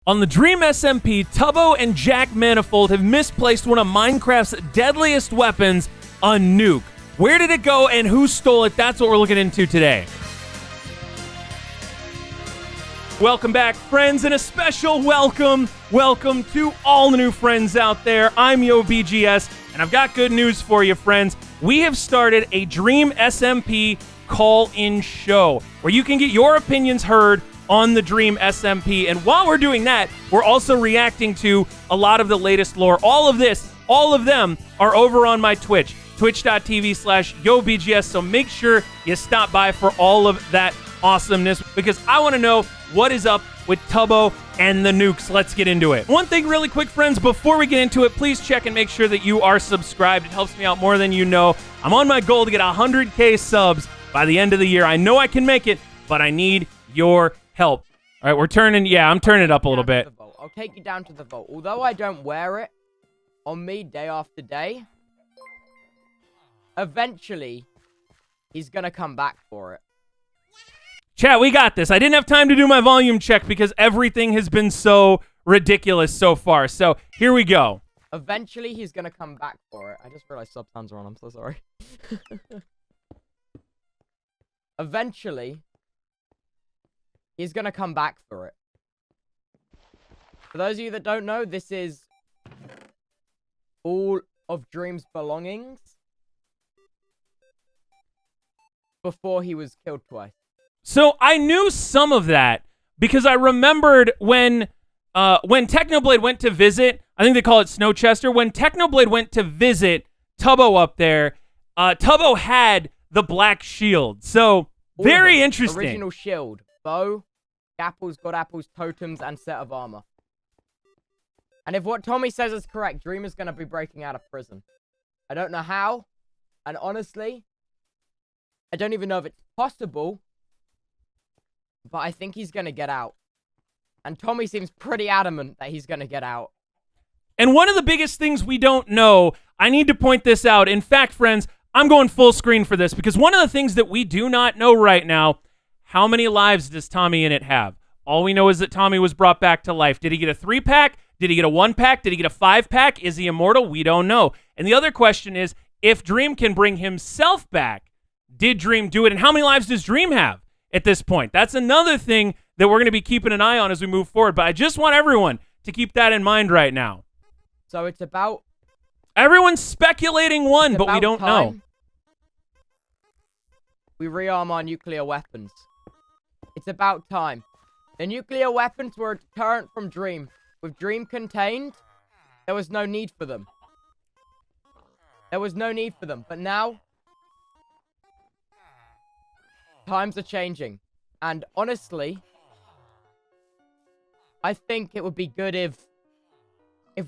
On the Dream SMP, Tubbo and Jack Manifold have misplaced one of Minecraft's deadliest weapons, a nuke. Where did it go and who stole it? That's what we're looking into today. Welcome back, friends, and a special welcome to all the new friends out there. I'm YoBGS, and I've got good news for you, friends. We have started a Dream SMP call-in show where you can get your opinions heard on the Dream SMP. And while we're doing that, we're also reacting to a lot of the latest lore. All of them are over on my Twitch, twitch.tv/YoBGS. So make sure you stop by for all of that awesomeness because I want to know what is up with Tubbo and the Nukes. Let's get into it. One thing really quick, friends, before we get into it, please check and make sure that you are subscribed. It helps me out more than you know. I'm on my goal to get 100K subs by the end of the year. I know I can make it, but I need your help. All right, I'm turning it up a little bit. I'll take you down to the vault. Although I don't wear it on me day after day, eventually, he's gonna come back for it. Chat, we got this. I didn't have time to do my volume check because everything has been so ridiculous so far. So here we go. Eventually, he's gonna come back for it. I just realized subtitles are on. I'm so sorry. Eventually, he's gonna come back for it. For those of you that don't know, this is all of Dream's belongings before he was killed twice. So I knew some of that because I remembered when Technoblade went to visit, I think they call it Snowchester, when Technoblade went to visit Tubbo up there, Tubbo had the black shield. So, very interesting. Original shield, bow, apples, got apples, totems, and set of armor. And if what Tommy says is correct, Dream is going to be breaking out of prison. I don't know how, and honestly, I don't even know if it's possible, but I think he's going to get out. And Tommy seems pretty adamant that he's going to get out. And one of the biggest things we don't know, I need to point this out. In fact, friends, I'm going full screen for this because one of the things that we do not know right now, how many lives does Tommy in it have? All we know is that Tommy was brought back to life. Did he get a 3-pack? Did he get a 1-pack? Did he get a 5-pack? Is he immortal? We don't know. And the other question is, if Dream can bring himself back, did Dream do it? And how many lives does Dream have at this point? That's another thing that we're going to be keeping an eye on as we move forward. But I just want everyone to keep that in mind right now. So it's about... Everyone's speculating one, but we don't know. We rearm our nuclear weapons. It's about time. The nuclear weapons were a deterrent from Dream. With Dream contained, there was no need for them. But now, times are changing. And honestly, I think it would be good if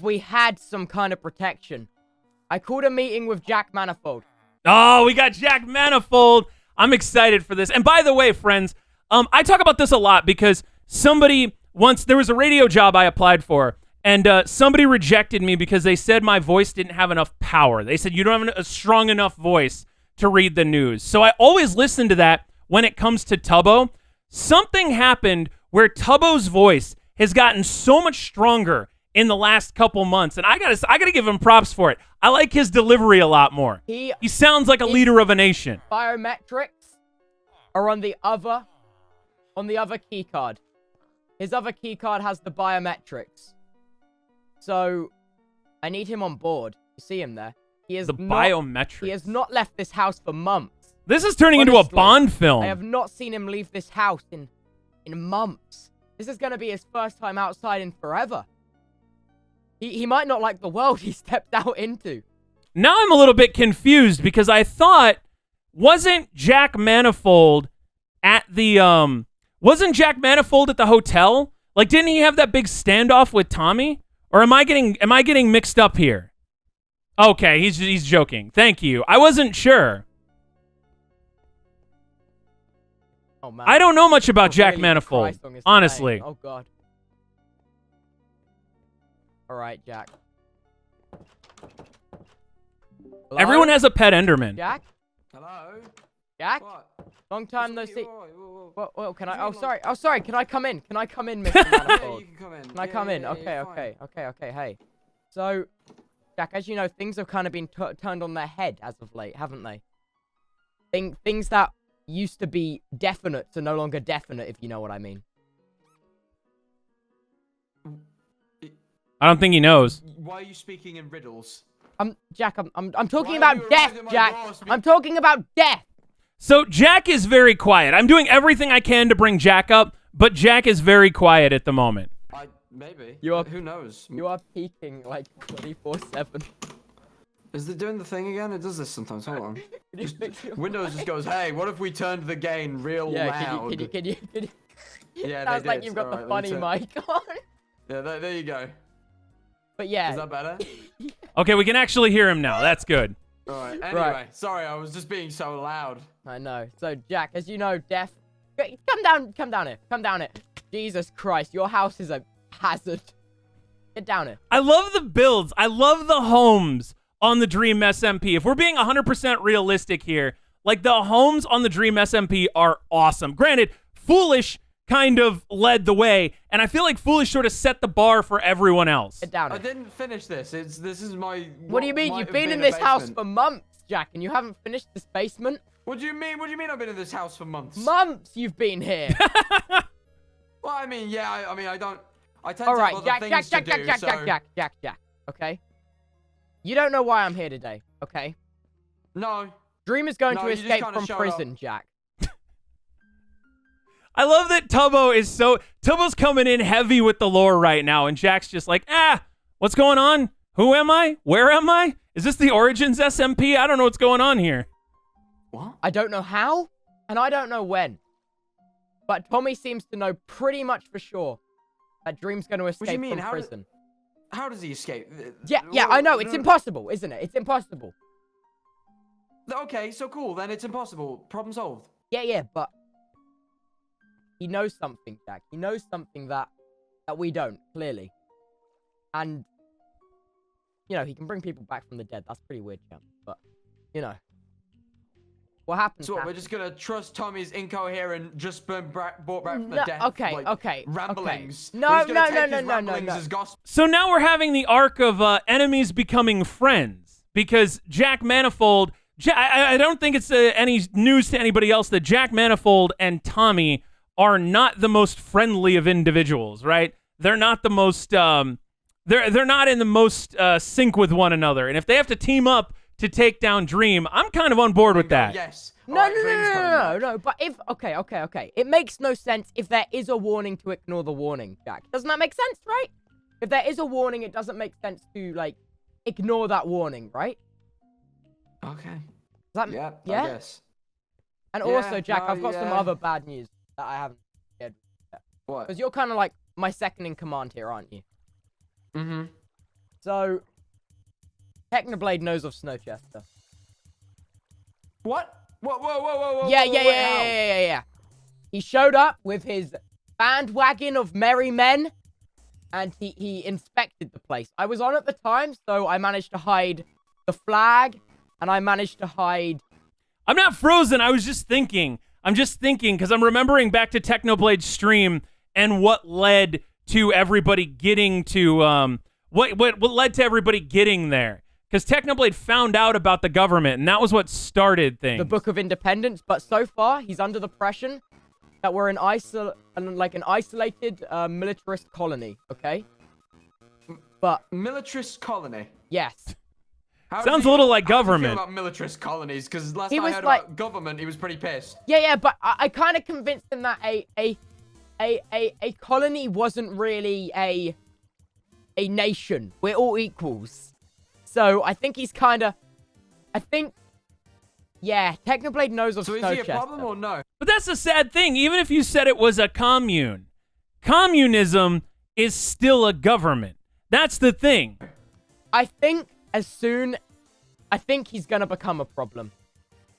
we had some kind of protection. I called a meeting with Jack Manifold. Oh, we got Jack Manifold. I'm excited for this. And by the way, friends, I talk about this a lot because there was a radio job I applied for, and somebody rejected me because they said my voice didn't have enough power. They said, you don't have a strong enough voice to read the news. So I always listen to that when it comes to Tubbo. Something happened where Tubbo's voice has gotten so much stronger in the last couple months, and I gotta give him props for it. I like his delivery a lot more. He sounds like a leader of a nation. Biometrics are on the other key card. His other key card has the biometrics. So I need him on board. You see him there? Biometrics. He has not left this house for months. This is turning into a Bond film. I have not seen him leave this house in months. This is going to be his first time outside in forever. He might not like the world he stepped out into. Now I'm a little bit confused because I thought, wasn't Jack Manifold at the hotel? Like, didn't he have that big standoff with Tommy? Or am I getting mixed up here? Okay, he's joking. Thank you. I wasn't sure. Oh man. I don't know much about Jack Manifold, honestly. Oh god. All right, Jack. Hello? Everyone has a pet Enderman. Jack? Hello? Jack? What? Long time no see. Whoa. Well, can I? What do Oh, you mean, sorry. Can I come in? Can I come in, Mr. Manifold? You can come in. Can I come in? Okay. Hey. So, Jack, as you know, things have kind of been turned on their head as of late, haven't they? Things that used to be definite are no longer definite, if you know what I mean. I don't think he knows. Why are you speaking in riddles? Jack, I'm talking Why are about you death, arriving at my Jack. door, I'm talking about death. So Jack is very quiet. I'm doing everything I can to bring Jack up, but Jack is very quiet at the moment. Maybe. Who knows? You are peaking like 24/7. Is it doing the thing again? It does this sometimes. Hold on. Windows just goes, hey, what if we turned the gain real loud? Can you? Yeah, Sounds they like did. you've got the Alright, funny let me mic on. Yeah, there you go. But yeah. Is that better? Okay, we can actually hear him now. That's good. Alright, anyway. Sorry, I was just being so loud. I know. So, Jack, as you know, death... Come down here. Jesus Christ, your house is a hazard. Get down here. I love the builds. I love the homes on the Dream SMP. If we're being 100% realistic here, like the homes on the Dream SMP are awesome. Granted, Foolish kind of led the way, and I feel like Foolish sort of set the bar for everyone else. Get down here. I didn't finish this. This is my... What do you mean? You've been in this house for months, Jack, and you haven't finished this basement? What do you mean? What do you mean I've been in this house for months? Months you've been here. Well, I mean, yeah, I don't... I tend All to right, have other things to do, Jack, okay? You don't know why I'm here today, okay? No. Dream is going No, to you just escape kinda from showed prison, up. Jack. I love that Tubbo's coming in heavy with the lore right now, and Jack's just like, what's going on? Who am I? Where am I? Is this the Origins SMP? I don't know what's going on here. What? I don't know how, and I don't know when. But Tommy seems to know pretty much for sure that Dream's going to escape from prison. How does he escape? Yeah, I know. It's impossible, isn't it? It's impossible. Okay, so cool. Then it's impossible. Problem solved. Yeah, but he knows something, Jack. He knows something that we don't, clearly. And, you know, he can bring people back from the dead. That's pretty weird, champ. But, you know. What happens? So what, we're just going to trust Tommy's incoherent, just been brought back from the No, death, okay. ramblings. No. As gospel. So now we're having the arc of enemies becoming friends, because Jack Manifold... I don't think it's any news to anybody else that Jack Manifold and Tommy are not the most friendly of individuals, right? They're not the most... They're not in the most sync with one another. And if they have to team up to take down Dream, I'm kind of on board with that. Yes. No. But if... Okay. It makes no sense if there is a warning to ignore the warning, Jack. Doesn't that make sense, right? If there is a warning, it doesn't make sense to, like, ignore that warning, right? Okay. Yeah? I guess. And also, Jack, no, I've got some other bad news that I haven't shared yet. What? Because you're kind of like my second in command here, aren't you? Mm-hmm. So, Technoblade knows of Snowchester. What? Whoa. Yeah. He showed up with his bandwagon of merry men, and he inspected the place. I was on at the time, so I managed to hide the flag, and I managed to hide... I'm not frozen. I was just thinking. I'm just thinking because I'm remembering back to Technoblade's stream and what led to everybody getting to what led to everybody getting there. Because Technoblade found out about the government, and that was what started things. The Book of Independence, but so far he's under the pressure that we're an isolated militarist colony. Okay, but Militarist colony. yes. Sounds a little like government. How do you feel about militarist colonies? Because last He time I was heard like- about government, he was pretty pissed. Yeah, but I kind of convinced him that a colony wasn't really a nation. We're all equals. So I think he's kind of... Yeah, Technoblade knows of So is he a Snowchester. problem or no? But that's the sad thing. Even if you said it was a commune, communism is still a government. That's the thing. I think he's gonna become a problem.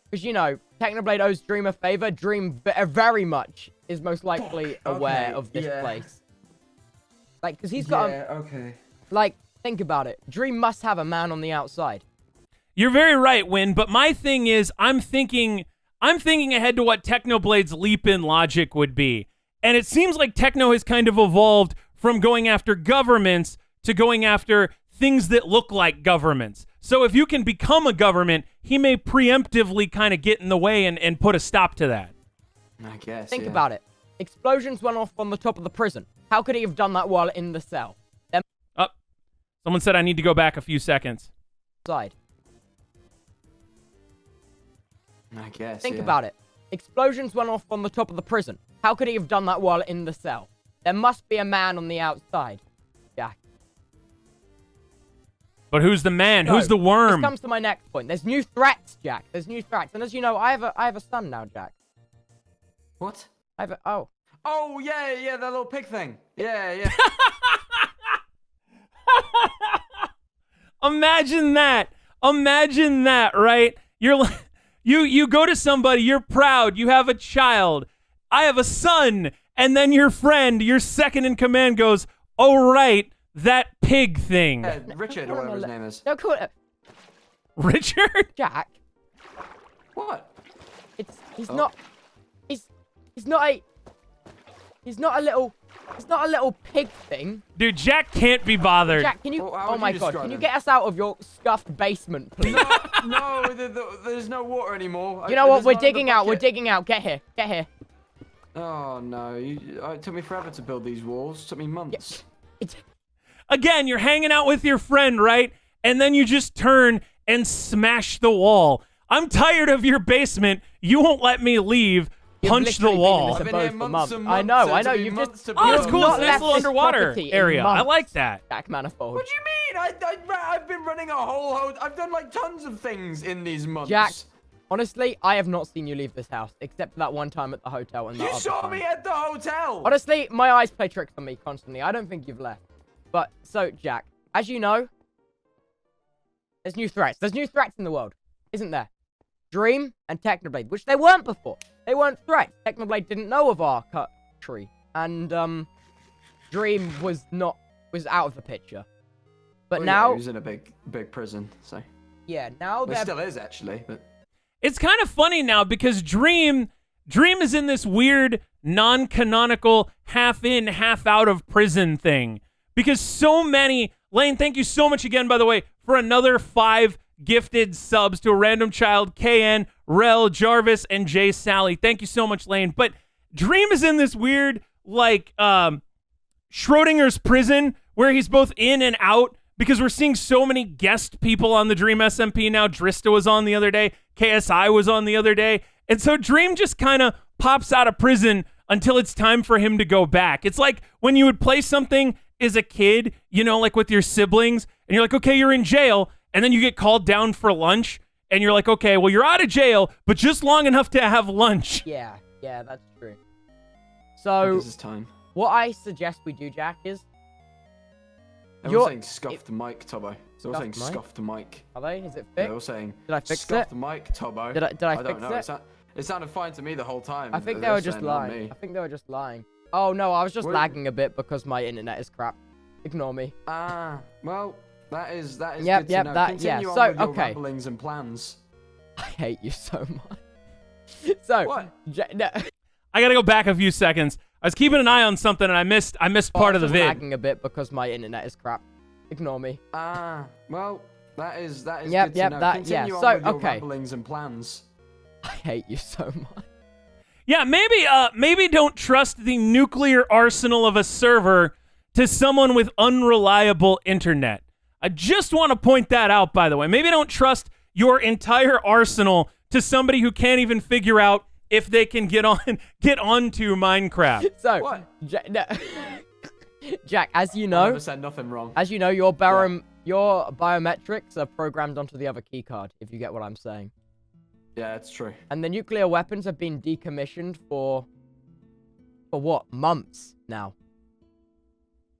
Because, you know, Technoblade owes Dream a favor. Dream very much is most likely aware of this place. Like, because he's got okay. like, think about it. Dream must have a man on the outside. You're very right, Win, but my thing is I'm thinking I'm thinking ahead to what Technoblade's leap in logic would be. And it seems like Techno has kind of evolved from going after governments to going after things that look like governments. So if you can become a government, he may preemptively kind of get in the way and put a stop to that. I guess, Think about it. Explosions went off on the top of the prison. How could he have done that while in the cell? Then Someone said I need to go back a few seconds. side. I guess, Think about it. Explosions went off on the top of the prison. How could he have done that while in the cell? There must be a man on the outside. Jack. But who's the man? So, Who's the worm? This comes to my next point. There's new threats, Jack. There's new threats. And as you know, I have a son now, Jack. What? Oh. Oh, yeah, that little pig thing. Yeah. Imagine that, right? You're like, you go to somebody, you're proud, you have a child. I have a son. And then your friend, your second in command goes, "Oh, right, that pig thing." Richard, or whatever his name is. No, cool. Richard? Jack. What? He's not a little pig thing. Dude, Jack can't be bothered. Jack, can you? Well, how Oh would my you god, describe can you him? get us out of your scuffed basement, please? No, there's no water anymore. You know what? There's We're not in the digging out. We're bucket. digging out. Get here. Oh, no. It took me forever to build these walls. It took me months. Again, you're hanging out with your friend, right? And then you just turn and smash the wall. I'm tired of your basement. You won't let me leave. You've Punch the literally been in wall. this I've been here abode for months months. and I months. know. It took me You've months just. to Oh, build. it's cool. not It's a nice left little this underwater property in area. I months. like that. Jack Manifold. What do you mean? I've been running a whole... I've done, like, tons of things in these months. Jack, honestly, I have not seen you leave this house, except for that one time at the hotel. And that You other saw time. me at the hotel! Honestly, my eyes play tricks on me constantly. I don't think you've left. But, so, Jack, as you know, there's new threats. There's new threats in the world, isn't there? Dream and Technoblade, which they weren't before. They weren't threats. Technoblade didn't know of our country. And, Dream was out of the picture. But Well, now... Yeah, he was in a big prison, so... Yeah, now Well, they're... still is, actually, but... It's kind of funny now because Dream is in this weird non-canonical half in, half out of prison thing. Because so many... Lane, thank you so much again, by the way, for another 5 gifted subs to a random child, KN, Rel, Jarvis, and Jay Sally. Thank you so much, Lane. But Dream is in this weird, like, Schrodinger's prison where he's both in and out because we're seeing so many guest people on the Dream SMP now. Drista was on the other day. KSI was on the other day. And so Dream just kind of pops out of prison until it's time for him to go back. It's like when you would play something as a kid, you know, like with your siblings, and you're like, okay, you're in jail, and then you get called down for lunch, and you're like, okay, well, you're out of jail, but just long enough to have lunch. Yeah, that's true. So, This is time. what I suggest we do, Jack, is... Everyone's saying scuffed mic, Tubbo. They're all saying Scuffed mic? scuffed mic. Are they? Is it They're fixed? all saying Did I fix scuffed it? mic, Tubbo. Did I don't fix know. it? It sounded fine to me the whole time. I think they They're were just saying, not lying. me. I think they were just lying. Oh, no, I was just What? lagging a bit because my internet is crap. Ignore me. Well, that is Yep, good to know. Continue on so, with your okay. ramblings and plans. I hate you so much. So, What? No, I gotta go back a few seconds. I was keeping an eye on something, and I missed part of the I was just vid. lagging a bit because my internet is crap. Ignore me. Well, that is Yep, good to yep, know. that- Continue yeah, on so, with your okay. ramblings and plans. I hate you so much. Yeah, maybe don't trust the nuclear arsenal of a server to someone with unreliable internet. I just want to point that out, by the way. Maybe don't trust your entire arsenal to somebody who can't even figure out if they can get onto Minecraft. So, What? Jack, as you I know, never said nothing wrong. your biometrics are programmed onto the other keycard, if you get what I'm saying. Yeah, it's true. And the nuclear weapons have been decommissioned for what? Months now.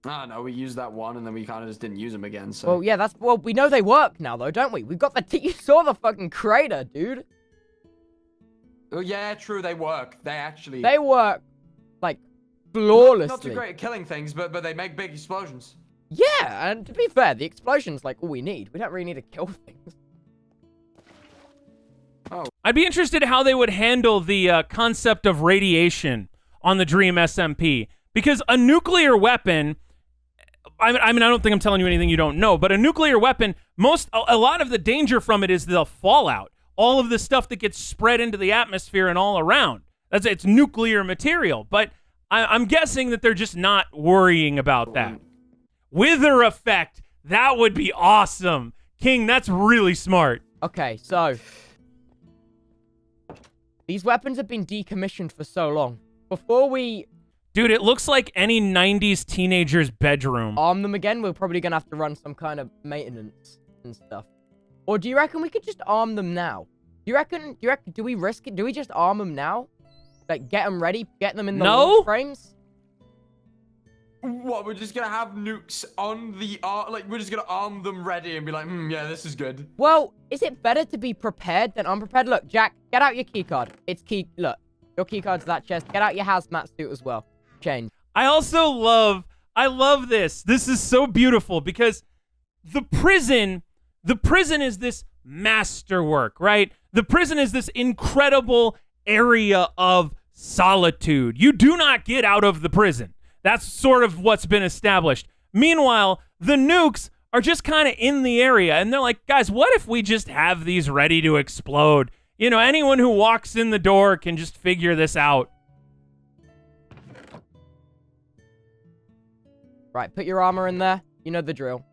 No, we used that one and then we kind of just didn't use them again. So. Well, yeah, we know they work now, though, don't we? We've got you saw the fucking crater, dude. Oh yeah, true. They work. They work, like, flawlessly. Not too great at killing things, but they make big explosions. Yeah, and to be fair, the explosion's like all we need. We don't really need to kill things. I'd be interested how they would handle the concept of radiation on the Dream SMP, because a nuclear weapon, I mean, I don't think I'm telling you anything you don't know, but a nuclear weapon, a lot of the danger from it is the fallout, all of the stuff that gets spread into the atmosphere and all around. It's nuclear material, but I'm guessing that they're just not worrying about that. Wither effect, that would be awesome. King, that's really smart. Okay, so these weapons have been decommissioned for so long. Before we... Dude, it looks like any 90s teenager's bedroom. Arm them again, we're probably going to have to run some kind of maintenance and stuff. Or do you reckon we could just arm them now? Do we risk it? Do we just arm them now? Like, get them ready, get them in the launch frames? What, we're just gonna have nukes on the like, we're just gonna arm them ready and be like, yeah, this is good. Well, is it better to be prepared than unprepared? Look, Jack, get out your keycard. Look, your keycard's that chest. Get out your hazmat suit as well. Change. I love this. This is so beautiful because the prison is this masterwork, right? The prison is this incredible area of solitude. You do not get out of the prison. That's sort of what's been established. Meanwhile, the nukes are just kind of in the area, and they're like, guys, what if we just have these ready to explode? You know, anyone who walks in the door can just figure this out. Right, put your armor in there. You know the drill.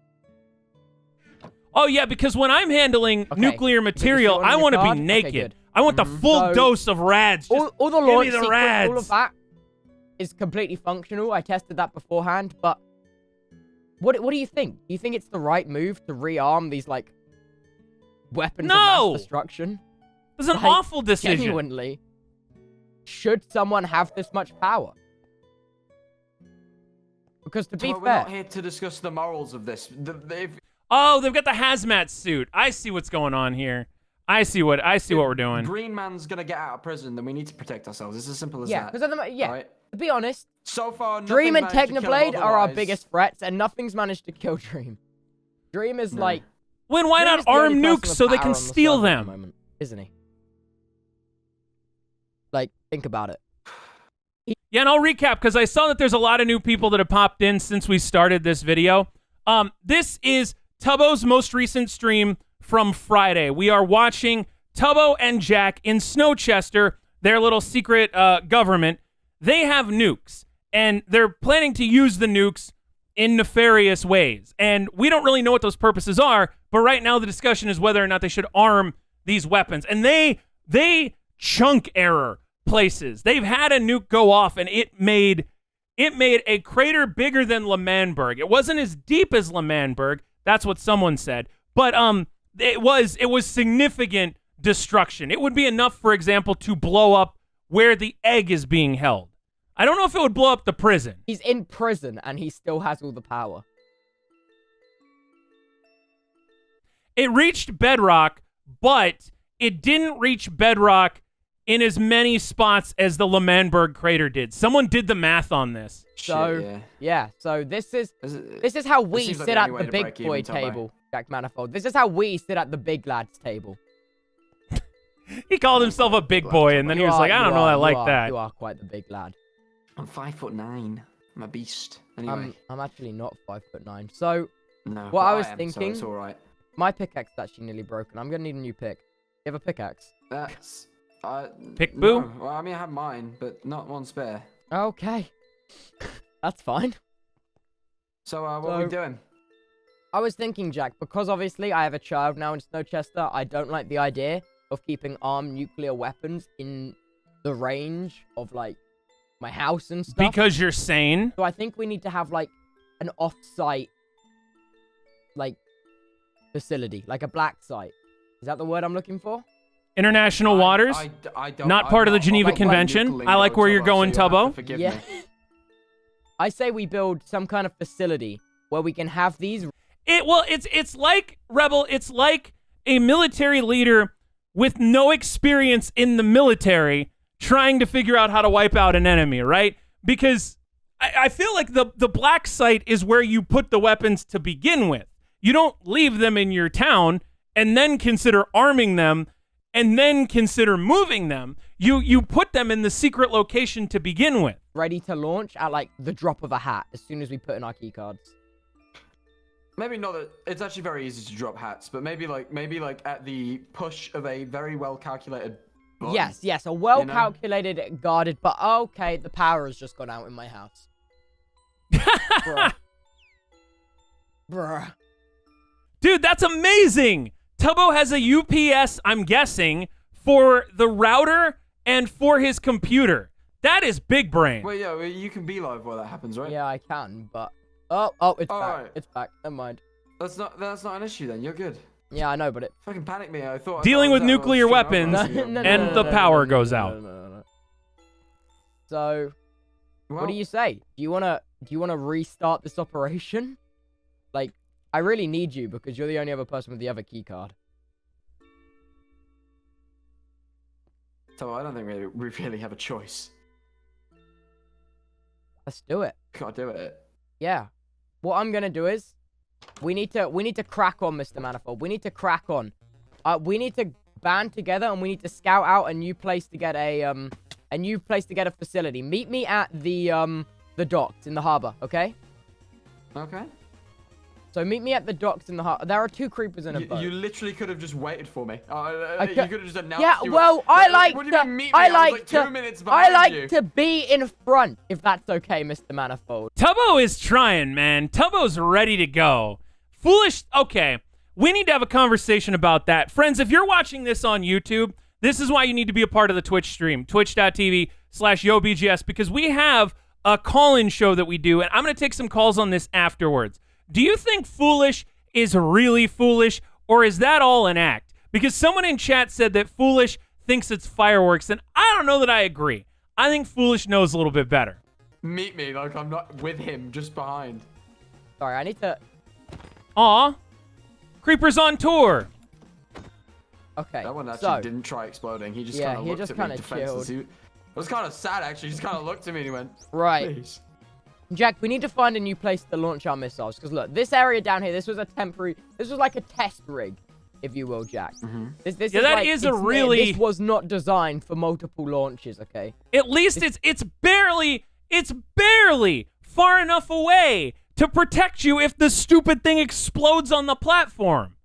Oh, yeah, because when I'm handling nuclear material, I want to be naked. Okay, I want the full dose of rads. Just all the launch give me the sequence, rads. all of that is completely functional. I tested that beforehand, but what do you think? Do you think it's the right move to rearm these, like, weapons of mass destruction? It's an awful decision. Genuinely. Should someone have this much power? Because to be fair... We're not here to discuss the morals of this. Oh, they've got the hazmat suit. I see what's going on here. I see what we're doing. Green Man's gonna get out of prison, then we need to protect ourselves. It's as simple as that. Yeah, because right? To be honest, so far, Dream and Technoblade are our biggest threats, and nothing's managed to kill Dream. Dream is like... Why not arm nukes so they can steal them? Moment, isn't he? Like, think about it. Yeah, and I'll recap, because I saw that there's a lot of new people that have popped in since we started this video. This is Tubbo's most recent stream from Friday. We are watching Tubbo and Jack in Snowchester, their little secret government. They have nukes, and they're planning to use the nukes in nefarious ways. And we don't really know what those purposes are, but right now the discussion is whether or not they should arm these weapons. And they chunk error places. They've had a nuke go off, and it made a crater bigger than L'Manberg. It wasn't as deep as L'Manberg. That's what someone said. But it was significant destruction. It would be enough, for example, to blow up where the egg is being held. I don't know if it would blow up the prison. He's in prison, and he still has all the power. It reached bedrock, but it didn't reach bedrock in as many spots as the L'Manberg crater did. Someone did the math on this. So, so this is how we sit at the big boy table, Jack Manifold. This is how we sit at the big lads table. He called himself a big boy, and then he was like, I don't know, I like that. You are quite the big lad. I'm 5'9". I'm a beast. Anyway. I'm actually not 5'9". So, no, what I was thinking, so it's all right. My pickaxe is actually nearly broken. I'm gonna need a new pick. You have a pickaxe? That's... Pick boo? No. Well, I mean, I have mine, but not one spare. Okay. That's fine. So, what are we doing? I was thinking, Jack, because obviously I have a child now in Snowchester, I don't like the idea of keeping armed nuclear weapons in the range of, like, my house and stuff. Because you're sane? So I think we need to have, like, an off-site, like, facility. Like a black site. Is that the word I'm looking for? International waters? Not part of the Geneva Convention? I like where you're going, Tubbo. Yeah. I say we build some kind of facility where we can have these... It's like, Rebel, it's like a military leader with no experience in the military trying to figure out how to wipe out an enemy, right? Because I feel like the black site is where you put the weapons to begin with. You don't leave them in your town and then consider arming them and then consider moving them. You put them in the secret location to begin with. Ready to launch at like the drop of a hat as soon as we put in our key cards. Maybe not that it's actually very easy to drop hats, but maybe like at the push of a very well calculated button, Yes, a well calculated, guarded, but okay, the power has just gone out in my house. Bruh. Bruh. Dude, that's amazing! Tubbo has a UPS, I'm guessing, for the router and for his computer. That is big brain. Well, yeah, you can be live while that happens, right? Yeah, I can, but oh, it's back. Right. It's back. Never mind. That's not an issue then. You're good. Yeah, I know, but it Fucking panicked me. I thought Dealing with that nuclear was weapons and the power goes out. No. So, Well, what do you say? Do you wanna restart this operation? Like, I really need you because you're the only other person with the other key card. So I don't think we really have a choice. Let's do it. Can't do it. Yeah. What I'm gonna do is, we need to crack on, Mr. Manifold. We need to crack on. We need to band together and we need to scout out a new place to get a facility. Meet me at the docks in the harbor, okay? Okay. So meet me at the docks in the harbor. There are 2 creepers in a boat. You literally could have just waited for me. You could have just announced. Yeah, you well, were, I like what do to. you mean meet me? I was like to. 2 minutes I behind like you. to be in front, if that's okay, Mr. Manifold. Tubbo is trying, man. Tubbo's ready to go. Foolish. Okay, we need to have a conversation about that. Friends, if you're watching this on YouTube, this is why you need to be a part of the Twitch stream, twitch.tv/YoBGS, because we have a call-in show that we do, and I'm going to take some calls on this afterwards. Do you think Foolish is really foolish, or is that all an act? Because someone in chat said that Foolish thinks it's fireworks, and I don't know that I agree. I think Foolish knows a little bit better. Meet me, like I'm not with him, just behind. Sorry, I need to. Uh-huh. Aw. Creepers on tour. Okay. That one actually so, didn't try exploding. He just Yeah, kind of he looked just at me kinda defenseless. chilled. It was kind of sad, actually. He just kind of looked at me and he went, right. please. Jack, we need to find a new place to launch our missiles. Because look, this area down here, this was like a test rig, if you will, Jack. Mm-hmm. This Yeah, is that like, is a really- This was not designed for multiple launches, okay? At least it's barely far enough away to protect you if the stupid thing explodes on the platform.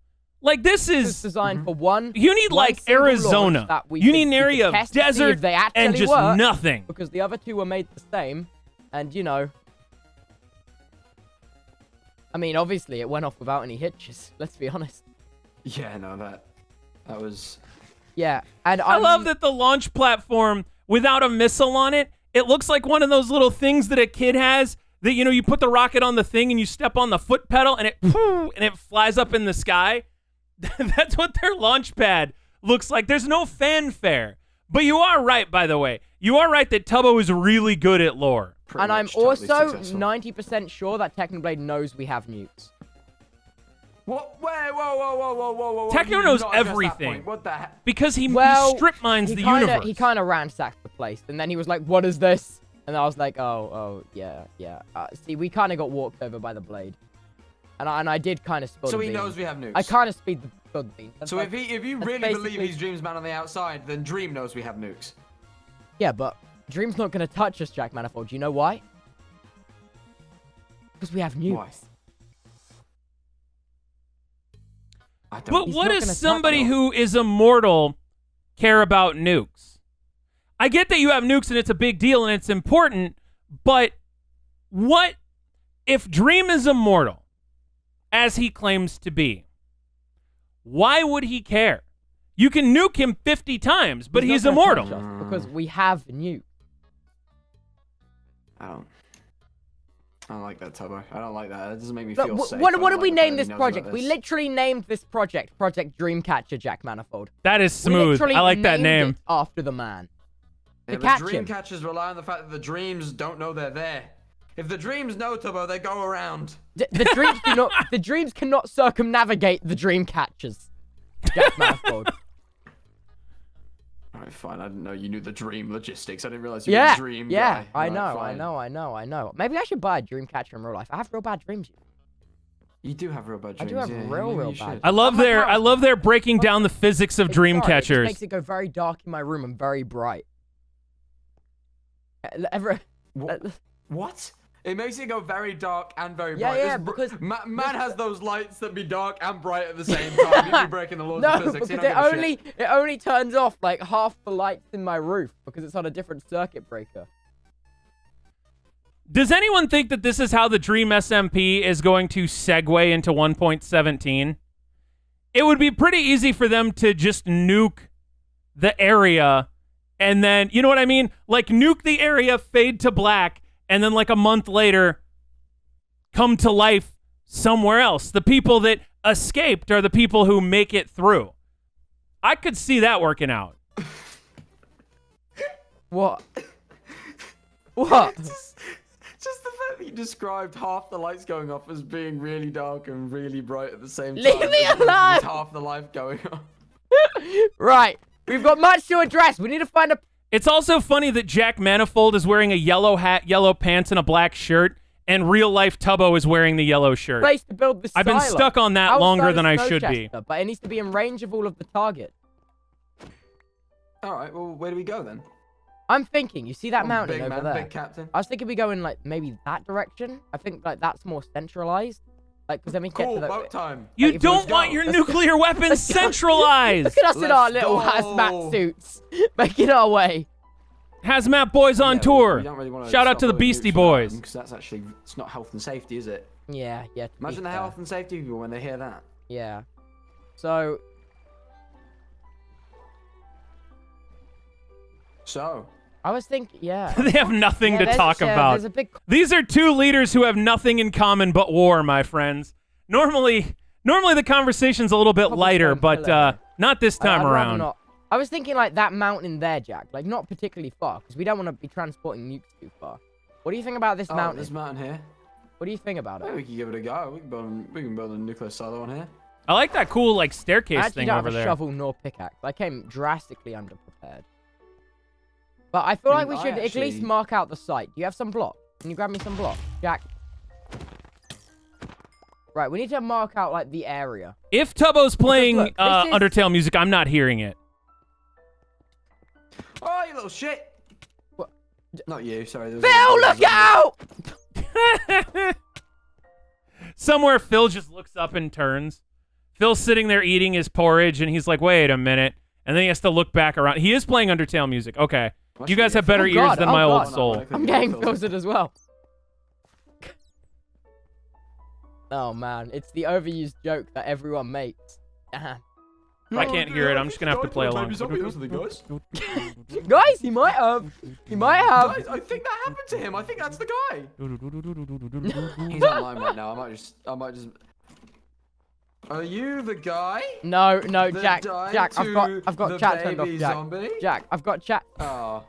Like, this This is is... designed for one. You need, one like, single Arizona. launch that we You could- need an we could area of test to see desert if they actually and just work, nothing. Because the other 2 were made the same. And, you know... I mean, obviously, it went off without any hitches. Let's be honest. Yeah, no, that was... Yeah, and I love that the launch platform, without a missile on it, it looks like one of those little things that a kid has that, you know, you put the rocket on the thing and you step on the foot pedal and it flies up in the sky. That's what their launch pad looks like. There's no fanfare. But you are right, by the way. You are right that Tubbo is really good at lore. And I'm totally also successful. 90% sure that Technoblade knows we have nukes. What? Wait, whoa. Techno You did knows not address that everything. point. What the heck? Because he strip mines the kinda, universe. He kind of ransacked the place, and then he was like, "What is this?" And I was like, "Oh, yeah." See, we kind of got walked over by the blade, and I did kind of spill So the he beans. knows we have nukes. I kind of spilled the beans. That's So like- if you that's really believe basically- he's Dream's man on the outside, then Dream knows we have nukes. Yeah, but Dream's not gonna touch us, Jack Manifold. Do you know why? Because we have nukes. Why? I don't. But He's what not does gonna touch somebody us. who is immortal care about nukes? I get that you have nukes and it's a big deal and it's important, but what if Dream is immortal, as he claims to be? Why would he care? You can nuke him 50 times, but he's not gonna immortal. touch us because we have nukes. I don't like that, Tubbo. I don't like that. It doesn't make me Look, feel safe. what I did don't we like the fact name that this he knows project? about We this. literally named this project Project Dreamcatcher, Jack Manifold. That is We smooth. literally I like that named name. it after the man. Yeah, To but catch him. Dreamcatchers rely on the fact that the dreams don't know they're there. If the dreams know, Tubbo, they go around. The dreams do not. The dreams cannot circumnavigate the dream catchers. Jack Manifold. Alright, fine. I didn't know you knew the dream logistics. I didn't realize you were Yeah, a dream yeah. guy. I Alright, know, fine. I know. Maybe I should buy a dream catcher in real life. I have real bad dreams. You do have real bad I dreams. do have yeah, real you bad should. I love their breaking down the physics of It's sorry, It Dreamcatchers. just makes it go very dark in my room and very bright. What? It makes it go very dark and very Yeah, bright. yeah, because man has those lights that be dark and bright at the same time. You'd be breaking the laws of physics. Because it only turns off like half the lights in my roof because it's on a different circuit breaker. Does anyone think that this is how the Dream SMP is going to segue into 1.17? It would be pretty easy for them to just nuke the area and then, you know what I mean? Like nuke the area, fade to black, and then like a month later come to life somewhere else. The people that escaped are the people who make it through. I could see that working out. What? What? Just the fact that you described half the lights going off as being really dark and really bright at the same time. Leave me alone! Half the life going on. Right. We've got much to address. We need to find a... It's also funny that Jack Manifold is wearing a yellow hat, yellow pants, and a black shirt, and real-life Tubbo is wearing the yellow shirt. place to build the I've been silo. stuck on that Outside longer of than I should be. Snowchester, but it needs to be in range of all of the target. All right, well, where do we go then? I'm thinking, you see that mountain big over man, there? big captain. I was thinking we go in like maybe that direction. I think like that's more centralized. Like, because then we get Cool, to the... boat time. You Like, if we don't just want go- your let's nuclear weapons centralized! Look at us in our Let's little go. hazmat suits, making our way. Hazmat Boys on Yeah, tour. we don't really wanna Shout out stop to the all Beastie nukes Boys. because that's actually, it's not health and safety, is it? Yeah, yeah. to be Imagine the fair. health and safety people when they hear that. Yeah. So, So, I was thinking, yeah. They have nothing Yeah, to there's- talk yeah, about. There's a big... These are two leaders who have nothing in common but war, my friends. Normally the conversation's a little bit Cobblestone lighter, but pillar. not this time I'd rather around. not. I was thinking like that mountain there, Jack. Like not particularly far, because we don't want to be transporting nukes too far. What do you think about this mountain? this mountain here. What do you think about Yeah, it? we can give it a go. We can build a nuclear silo on here. I like that cool like I staircase actually thing don't over have a there. shovel nor pickaxe. I came drastically underprepared. But I feel I like mean, we I should at least actually- mark out the site. Do you have some block? Can you grab me some block, Jack? Right, we need to mark out like the area. If Tubbo's playing look, this is- Undertale music, I'm not hearing it. Oh, you little shit! What? Not you, sorry. there was Phil, a- look out! Somewhere Phil just looks up and turns. Phil's sitting there eating his porridge, and he's like, wait a minute. And then he has to look back around. He is playing Undertale music. Okay. Must You be guys have it. better Oh, ears God. than Oh, my old God. soul. I'm getting filtered as well. Oh man, it's the overused joke that everyone makes. I can't hear it. I'm just going to have to play along. Guys, Guys, he might have. He might have. I think that happened to him. I think that's the guy. He's online right now. I might just. Are you the guy? No, that Jack. died Jack, to I've got the chat turned off, baby Jack. zombie? Jack, I've got chat. Oh.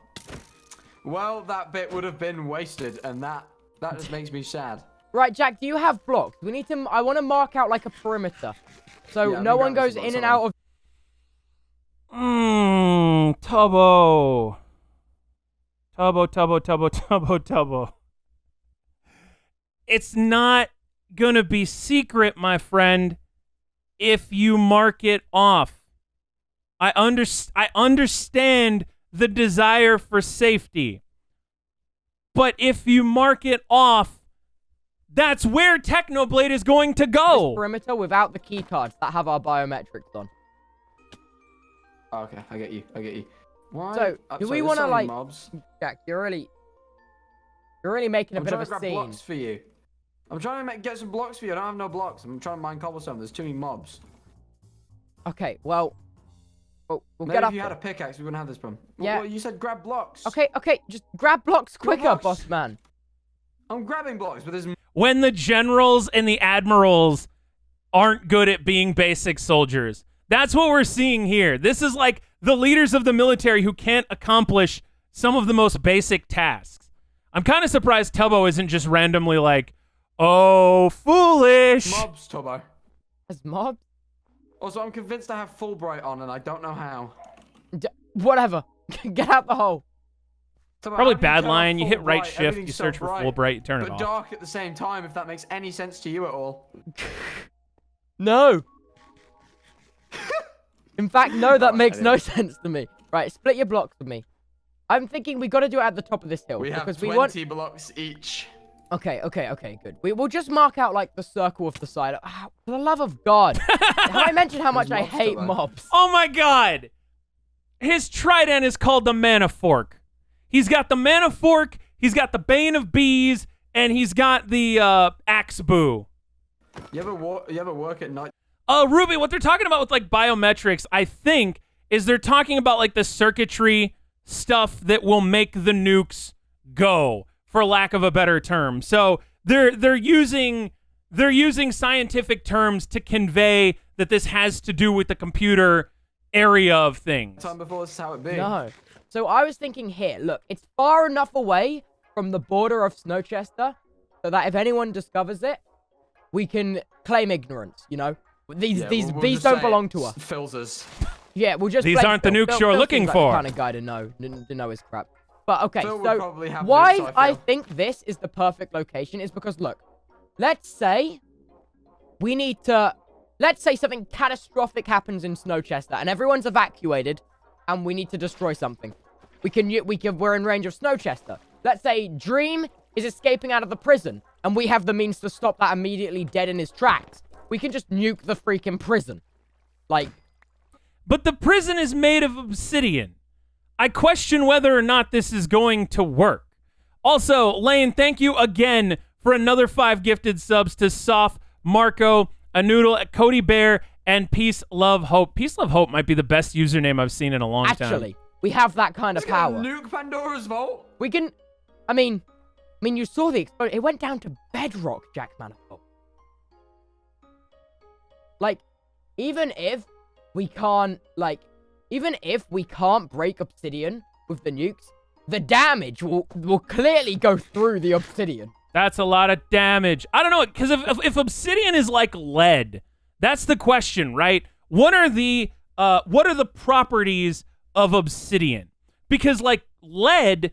Well, that bit would have been wasted, and that just makes me sad. Right, Jack, do you have blocks? We need to. I want to mark out like a perimeter, so Yeah, no we one got goes some in and blocks, out of. Tubbo. Tubbo. It's not gonna be secret, my friend, if you mark it off. I understand the desire for safety. But if you mark it off, that's where Technoblade is going to go. Perimeter without the key cards that have our biometrics on. Oh, okay, I get you. Why? So, do we want to like, mobs. Jack? You're really making a I'm bit trying of to a grab scene. blocks for you. I'm trying to get some blocks for you. I don't have no blocks. I'm trying to mine cobblestone. There's too many mobs. Okay, well, we'll Maybe get up if you there. had a pickaxe, we wouldn't have this problem. Yeah. Well, you said grab blocks. Okay, just grab blocks quicker, blocks. boss man. I'm grabbing blocks, but there's When the generals and the admirals aren't good at being basic soldiers. That's what we're seeing here. This is like the leaders of the military who can't accomplish some of the most basic tasks. I'm kind of surprised Tubbo isn't just randomly like, oh, foolish. mobs, Tubbo. As mob? Also, I'm convinced I have Fulbright on, and I don't know how. Whatever. Get out the hole. So Probably how do you bad turn off line. You hit right Fulbright? shift, Everything's you so search for bright, Fulbright, you turn it but off. dark at the same time, if that makes any sense to you at all. No. In fact, no, that makes no anyway. sense to me. Right, split your blocks with me. I'm thinking we got to do it at the top of this hill. We have because 20 we want... blocks each. Okay, good. We'll just mark out, like, the circle of the side. Ah, for the love of God. Have I mentioned how much I mobs hate to learn. mobs? Oh my God! His trident is called the Mana Fork. He's got the Mana Fork, he's got the Bane of Bees, and he's got the Axe Boo. You ever work at night? Ruby, what they're talking about with like biometrics, I think, is they're talking about like the circuitry stuff that will make the nukes go, for lack of a better term. So they're using scientific terms to convey that this has to do with the computer area of things. Time before this is how it be. No. So I was thinking here, look, it's far enough away from the border of Snowchester so that if anyone discovers it, we can claim ignorance, you know? These we'll bees just don't say belong to us. Philzas. Yeah, we'll just These blame aren't the Phil. nukes Phil you're seems looking like for. the kind of guy to know his crap. But okay, Phil would so probably have why nukes, I feel. think this is the perfect location is because, look, let's say something catastrophic happens in Snowchester and everyone's evacuated and we need to destroy something. We're in range of Snowchester. Let's say Dream is escaping out of the prison and we have the means to stop that immediately dead in his tracks. We can just nuke the freaking prison. Like... But the prison is made of obsidian. I question whether or not this is going to work. Also, Lane, thank you again for another 5 gifted subs to Soft, Marco, A Noodle, Cody Bear, and Peace, Love, Hope. Peace, Love, Hope might be the best username I've seen in a long time. Actually, we have that kind of Let's go power. nuke Pandora's vault. We can... I mean, you saw the explosion. It went down to bedrock, Jack Manifold. Like, even if we can't break obsidian with the nukes, the damage will clearly go through the obsidian. That's a lot of damage. I don't know, because if obsidian is like lead, that's the question, right? What are the properties of obsidian? Because like lead,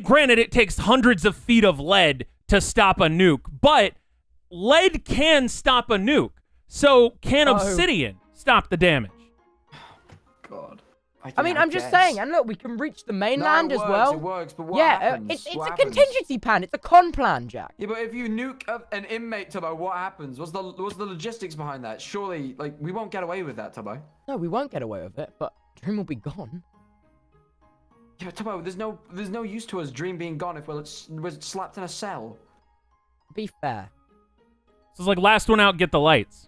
granted, it takes hundreds of feet of lead to stop a nuke, but lead can stop a nuke. So can obsidian stop the damage? God. I mean, I'm just saying, and look, we can reach the mainland as well. It works, but what Yeah, happens? it's What a happens? contingency plan. It's a con plan, Jack. Yeah, but if you nuke an inmate, Tubbo, what happens? What's the logistics behind that? Surely, like, we won't get away with that, Tubbo. No, we won't get away with it, but Dream will be gone. Yeah, but Tubbo, there's no use to us Dream being gone if we're slapped in a cell. Be fair. So it's like last one out, get the lights.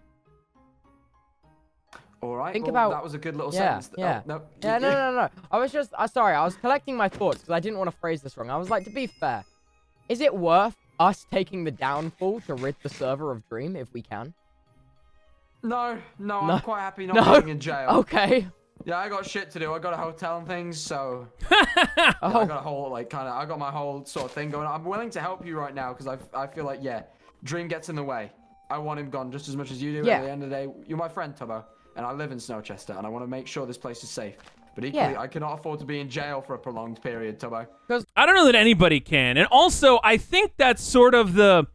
All right. Think well, about... that was a good little Yeah, sentence. yeah. Oh, no. Yeah, no. I was just... sorry, I was collecting my thoughts because I didn't want to phrase this wrong. I was like, to be fair, is it worth us taking the downfall to rid the server of Dream if we can? No, No. I'm quite happy not being in jail. Okay. Yeah, I got shit to do. I got a hotel and things, so yeah, I got a whole I got my whole sort of thing going on. I'm willing to help you right now because I feel like Dream gets in the way. I want him gone just as much as you do. Yeah. At the end of the day, you're my friend, Tubbo, and I live in Snowchester, and I want to make sure this place is safe. But equally, I cannot afford to be in jail for a prolonged period, Tubbo. I don't know that anybody can. And also, I think that's sort of the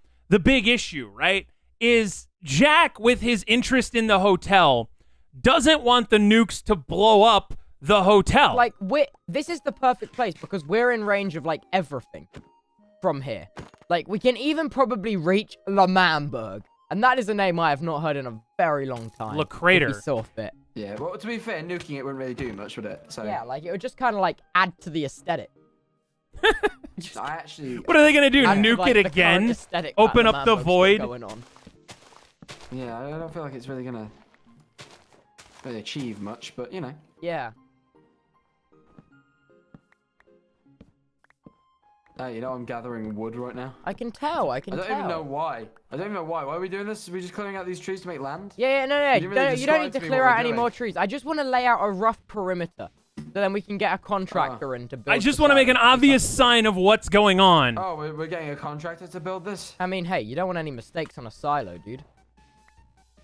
big issue, right? Is Jack, with his interest in the hotel, doesn't want the nukes to blow up the hotel. Like, this is the perfect place because we're in range of, like, everything from here. Like, we can even probably reach Lamamberg. And that is a name I have not heard in a very long time. La Crater. If we saw fit. Yeah, well, to be fair, nuking it wouldn't really do much, would it? So Yeah, like, it would just kind of, like, add to the aesthetic. I actually... What are they going to do? Add to, Nuke like, it the again? current aesthetic Open that up the Lamamberg's got void? going on. Yeah, I don't feel like it's really gonna achieve much, but you know. Yeah. You know I'm gathering wood right now. I can tell. I I don't even know why. Why are we doing this? Are we just clearing out these trees to make land? Yeah, no. You didn't really You don't need describe to to me clear what out we're any doing. more trees. I just want to lay out a rough perimeter. So then we can get a contractor in to build. I just want to make an obvious sign of what's going on. Oh, we're getting a contractor to build this? I mean, hey, you don't want any mistakes on a silo, dude.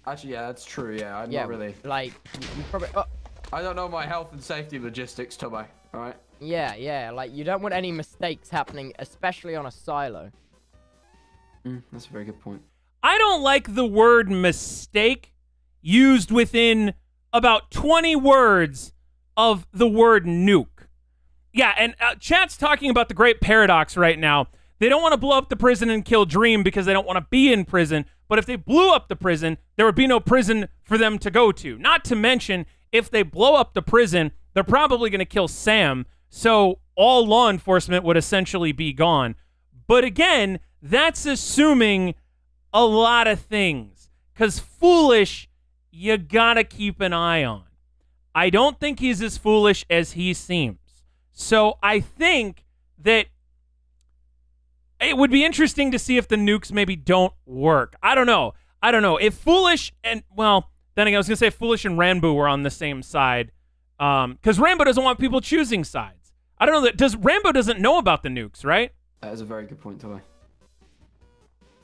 Actually, yeah, that's true, yeah. Yeah, Not really. like, you probably... Oh, I don't know my health and safety logistics, Tubbo, alright? Yeah. Like, you don't want any mistakes happening, especially on a silo. That's a very good point. I don't like the word mistake used within about 20 words of the word nuke. Yeah, and chat's talking about the great paradox right now. They don't want to blow up the prison and kill Dream because they don't want to be in prison. But if they blew up the prison, there would be no prison for them to go to. Not to mention, if they blow up the prison, they're probably going to kill Sam. So all law enforcement would essentially be gone. But again, that's assuming a lot of things. Because foolish, you got to keep an eye on. I don't think he's as foolish as he seems. So I think that it would be interesting to see if the nukes maybe don't work. I don't know. If Foolish and, well, then again, I was going to say Foolish and Ranboo were on the same side. Because Ranboo doesn't want people choosing sides. I don't know. Ranboo doesn't know about the nukes, right? That is a very good point, Tubbo.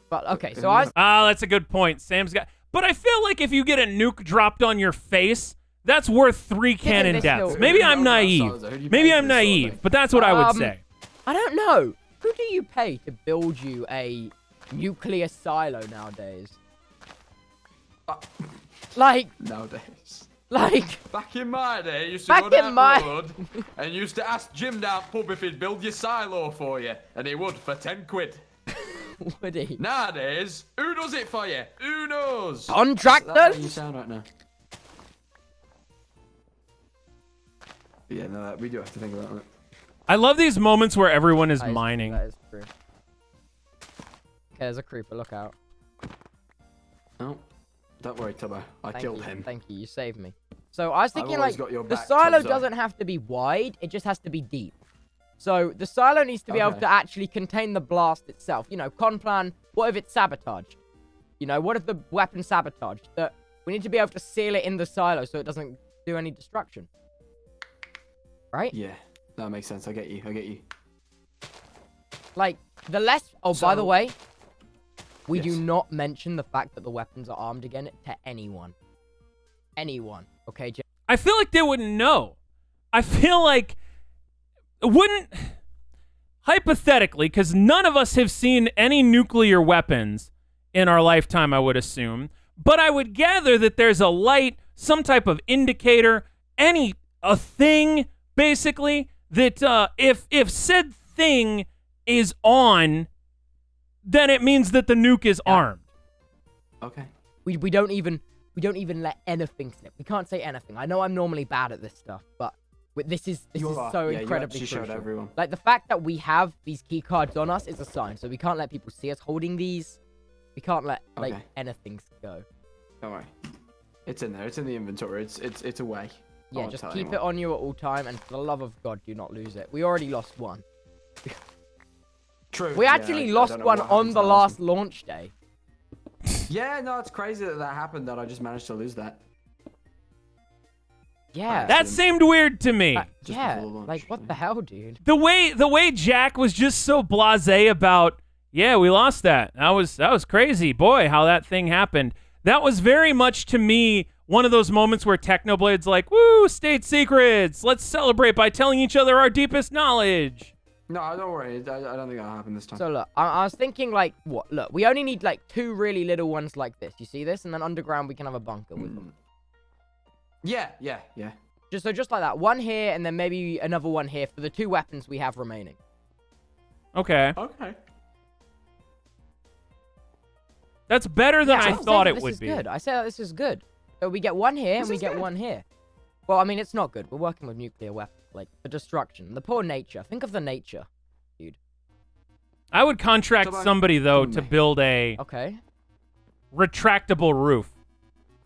But, okay, so I... that's a good point. Sam's got... But I feel like if you get a nuke dropped on your face, that's worth 3 cannon deaths. Maybe I'm naive. But that's what I would say. I don't know. Who do you pay to build you a nuclear silo nowadays? Nowadays. Back in my day, you used to go down the road and used to ask Jim down pub if he'd build your silo for you, and he would for 10 quid. Would he? Nowadays, who does it for you? Who knows? Contractors? That's how you sound right now. Yeah, no, we do have to think about that. I love these moments where everyone is mining. That is true. Okay, there's a creeper. Look out. No, don't worry, Tubbo. I killed him. Thank you. You saved me. So I was thinking, like, the back, silo doesn't have to be wide. It just has to be deep. So the silo needs to be able to actually contain the blast itself. You know, con plan, what if it's sabotaged? You know, what if the weapon's sabotaged? That we need to be able to seal it in the silo so it doesn't do any destruction. Right? Yeah, that makes sense. I get you. Like, the less... Oh, by the way, we do not mention the fact that the weapons are armed again to anyone. Anyone. Okay, Jay? I feel like they wouldn't know. I feel like... Wouldn't... Hypothetically, because none of us have seen any nuclear weapons in our lifetime, I would assume. But I would gather that there's a light, some type of indicator, a thing... Basically, that if said thing is on, then it means that the nuke is armed. Okay. We don't even let anything slip. We can't say anything. I know I'm normally bad at this stuff, but this is so incredibly crucial. Showed everyone. Like, the fact that we have these key cards on us is a sign, so we can't let people see us holding these. We can't let anything go. Don't worry. It's in there. It's in the inventory. It's away. Yeah, just keep it on you at all time, and for the love of God, do not lose it. We already lost one. True. We actually lost one on the last launch day. Yeah, no, it's crazy that happened, that I just managed to lose that. Yeah. That seemed weird to me. Yeah, like, what the hell, dude? The way Jack was just so blasé about, yeah, we lost that. That was crazy. Boy, how that thing happened. That was very much, to me, one of those moments where Technoblade's like, woo, state secrets. Let's celebrate by telling each other our deepest knowledge. No, don't worry. I don't think that'll happen this time. So, look, I was thinking, like, what? Look, we only need, like, 2 really little ones like this. You see this? And then underground, we can have a bunker with them. Yeah. Just like that. One here, and then maybe another one here for the 2 weapons we have remaining. Okay. That's better than I thought it would be. This is good. I say that this is good. So we get one here, and we get one here. Well, I mean, it's not good. We're working with nuclear weapons, like, for destruction. The poor nature. Think of the nature, dude. I would contract somebody, though, to build a retractable roof.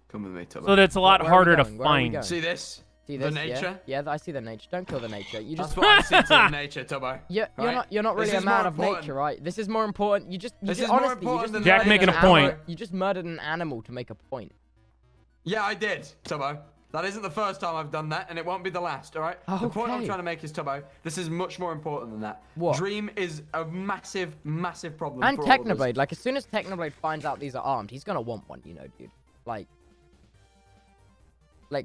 Come with me, Tubbo. So that it's a lot harder to find. See this? See this? The nature? Yeah, I see the nature. Don't kill the nature. You just... That's what I see to the nature, Tubbo. You're not really a man of nature, right? This is more important. Jack making a point. You just murdered an animal to make a point. Yeah, I did, Tubbo. That isn't the first time I've done that, and it won't be the last, all right? The point I'm trying to make is, Tubbo, this is much more important than that. What? Dream is a massive, massive problem and for Technoblade. Like, as soon as Technoblade finds out these are armed, he's gonna want one, you know, dude. Like,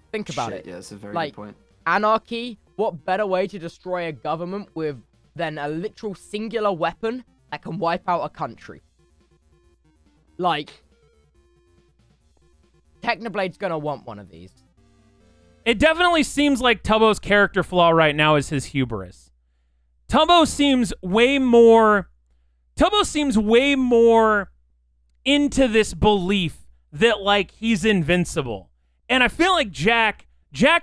think about it. Yeah, that's a very good point. Anarchy. What better way to destroy a government than a literal singular weapon that can wipe out a country? Like, Technoblade's gonna want one of these. It definitely seems like Tubbo's character flaw right now is his hubris. Tubbo seems way more into this belief that, like, he's invincible. And I feel like Jack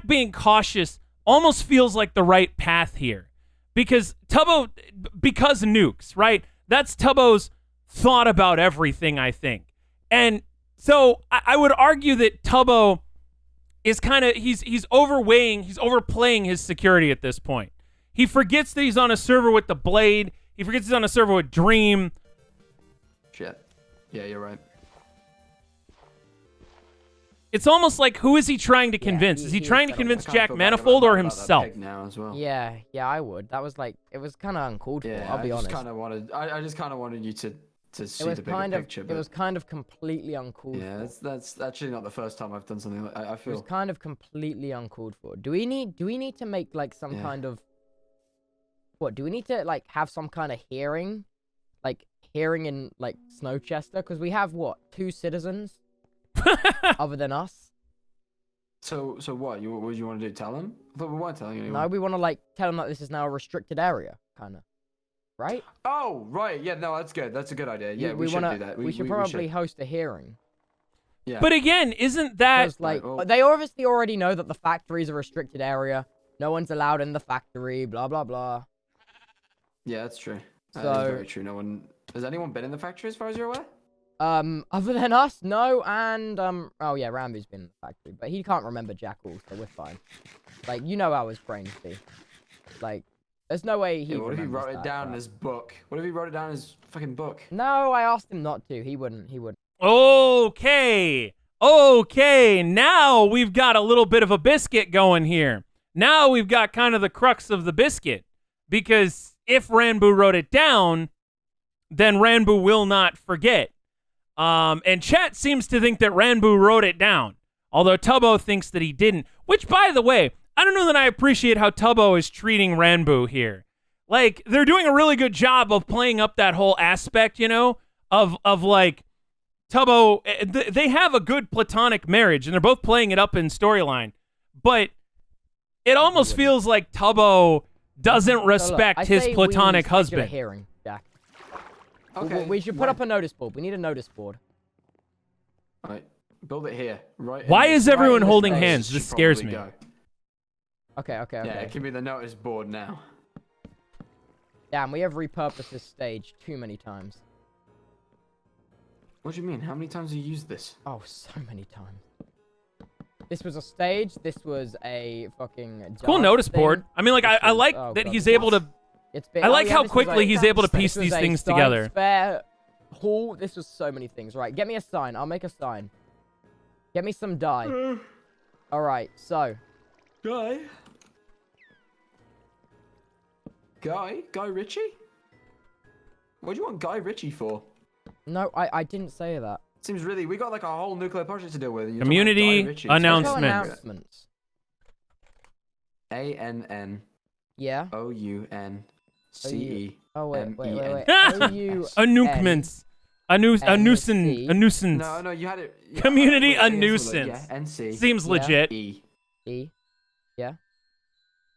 being cautious almost feels like the right path here. Because Nukes, right? That's Tubbo's thought about everything, I think. And so I would argue that Tubbo is kind of, he's overplaying his security at this point. He forgets that he's on a server with the Blade. He forgets he's on a server with Dream. Shit. Yeah, you're right. It's almost like, who is he trying to convince? Is he trying to convince Jack Manifold or himself? Now as well. Yeah, I would. That was like, it was kind of uncalled for, I'll be honest. I just kind of wanted you to see the bigger picture. It was kind of completely uncalled for. Yeah, that's actually not the first time I've done something like I feel. It was kind of completely uncalled for. Do we need to make like some kind of, what, do we need to like have some kind of hearing? Like hearing in like Snowchester? Because we have what, 2 citizens other than us? So what? What do you want to do? Tell them? I thought we weren't telling anyone. No, we want to like tell them that this is now a restricted area, kind of. Right? Oh, right. Yeah, no, that's good. That's a good idea. Yeah, we should do that. We should probably host a hearing. Yeah. But again, isn't that... Like, they obviously already know that the factory is a restricted area. No one's allowed in the factory, blah, blah, blah. Yeah, that's true. That So, is very true. No one... Has anyone been in the factory as far as you're aware? Other than us, no, and, oh yeah, Ranboo's been in the factory, but he can't remember Jackal, so we're fine. Like, you know how his brains be. Like, there's no way he what if he wrote it down in his book? What if he wrote it down in his fucking book? No, I asked him not to. He wouldn't. Okay, now we've got a little bit of a biscuit going here. Now we've got kind of the crux of the biscuit. Because if Ranboo wrote it down, then Ranboo will not forget. And chat seems to think that Ranboo wrote it down, although Tubbo thinks that he didn't. Which, by the way, I don't know that I appreciate how Tubbo is treating Ranboo here. Like, they're doing a really good job of playing up that whole aspect, you know, of like, Tubbo, they have a good platonic marriage, and they're both playing it up in storyline. But it almost feels like Tubbo doesn't respect his platonic husband. A hearing, Jack. Okay. We should put up a notice board. We need a notice board. All right. Build it here. Right. Why is everyone holding hands? This scares me. Okay. Yeah, it can be the notice board now. Damn, we have repurposed this stage too many times. What do you mean? How many times have you used this? Oh, so many times. This was a stage. This was a fucking cool notice board. I mean, like, I like that he's able to... I like how quickly he's able to piece these things together. Spare hall. This was so many things. Right, get me a sign. I'll make a sign. Get me some dye. All right, so. Guy Ritchie? What do you want Guy Ritchie for? No, I didn't say that. Seems really, we got like a whole nuclear project to deal with. Community announcements. ANN. Yeah. OUNCE. Oh wait. A nuisance. A nuisance. No, you had it. Yeah, Community a nuisance. Yeah, NC. Seems legit. E. Yeah.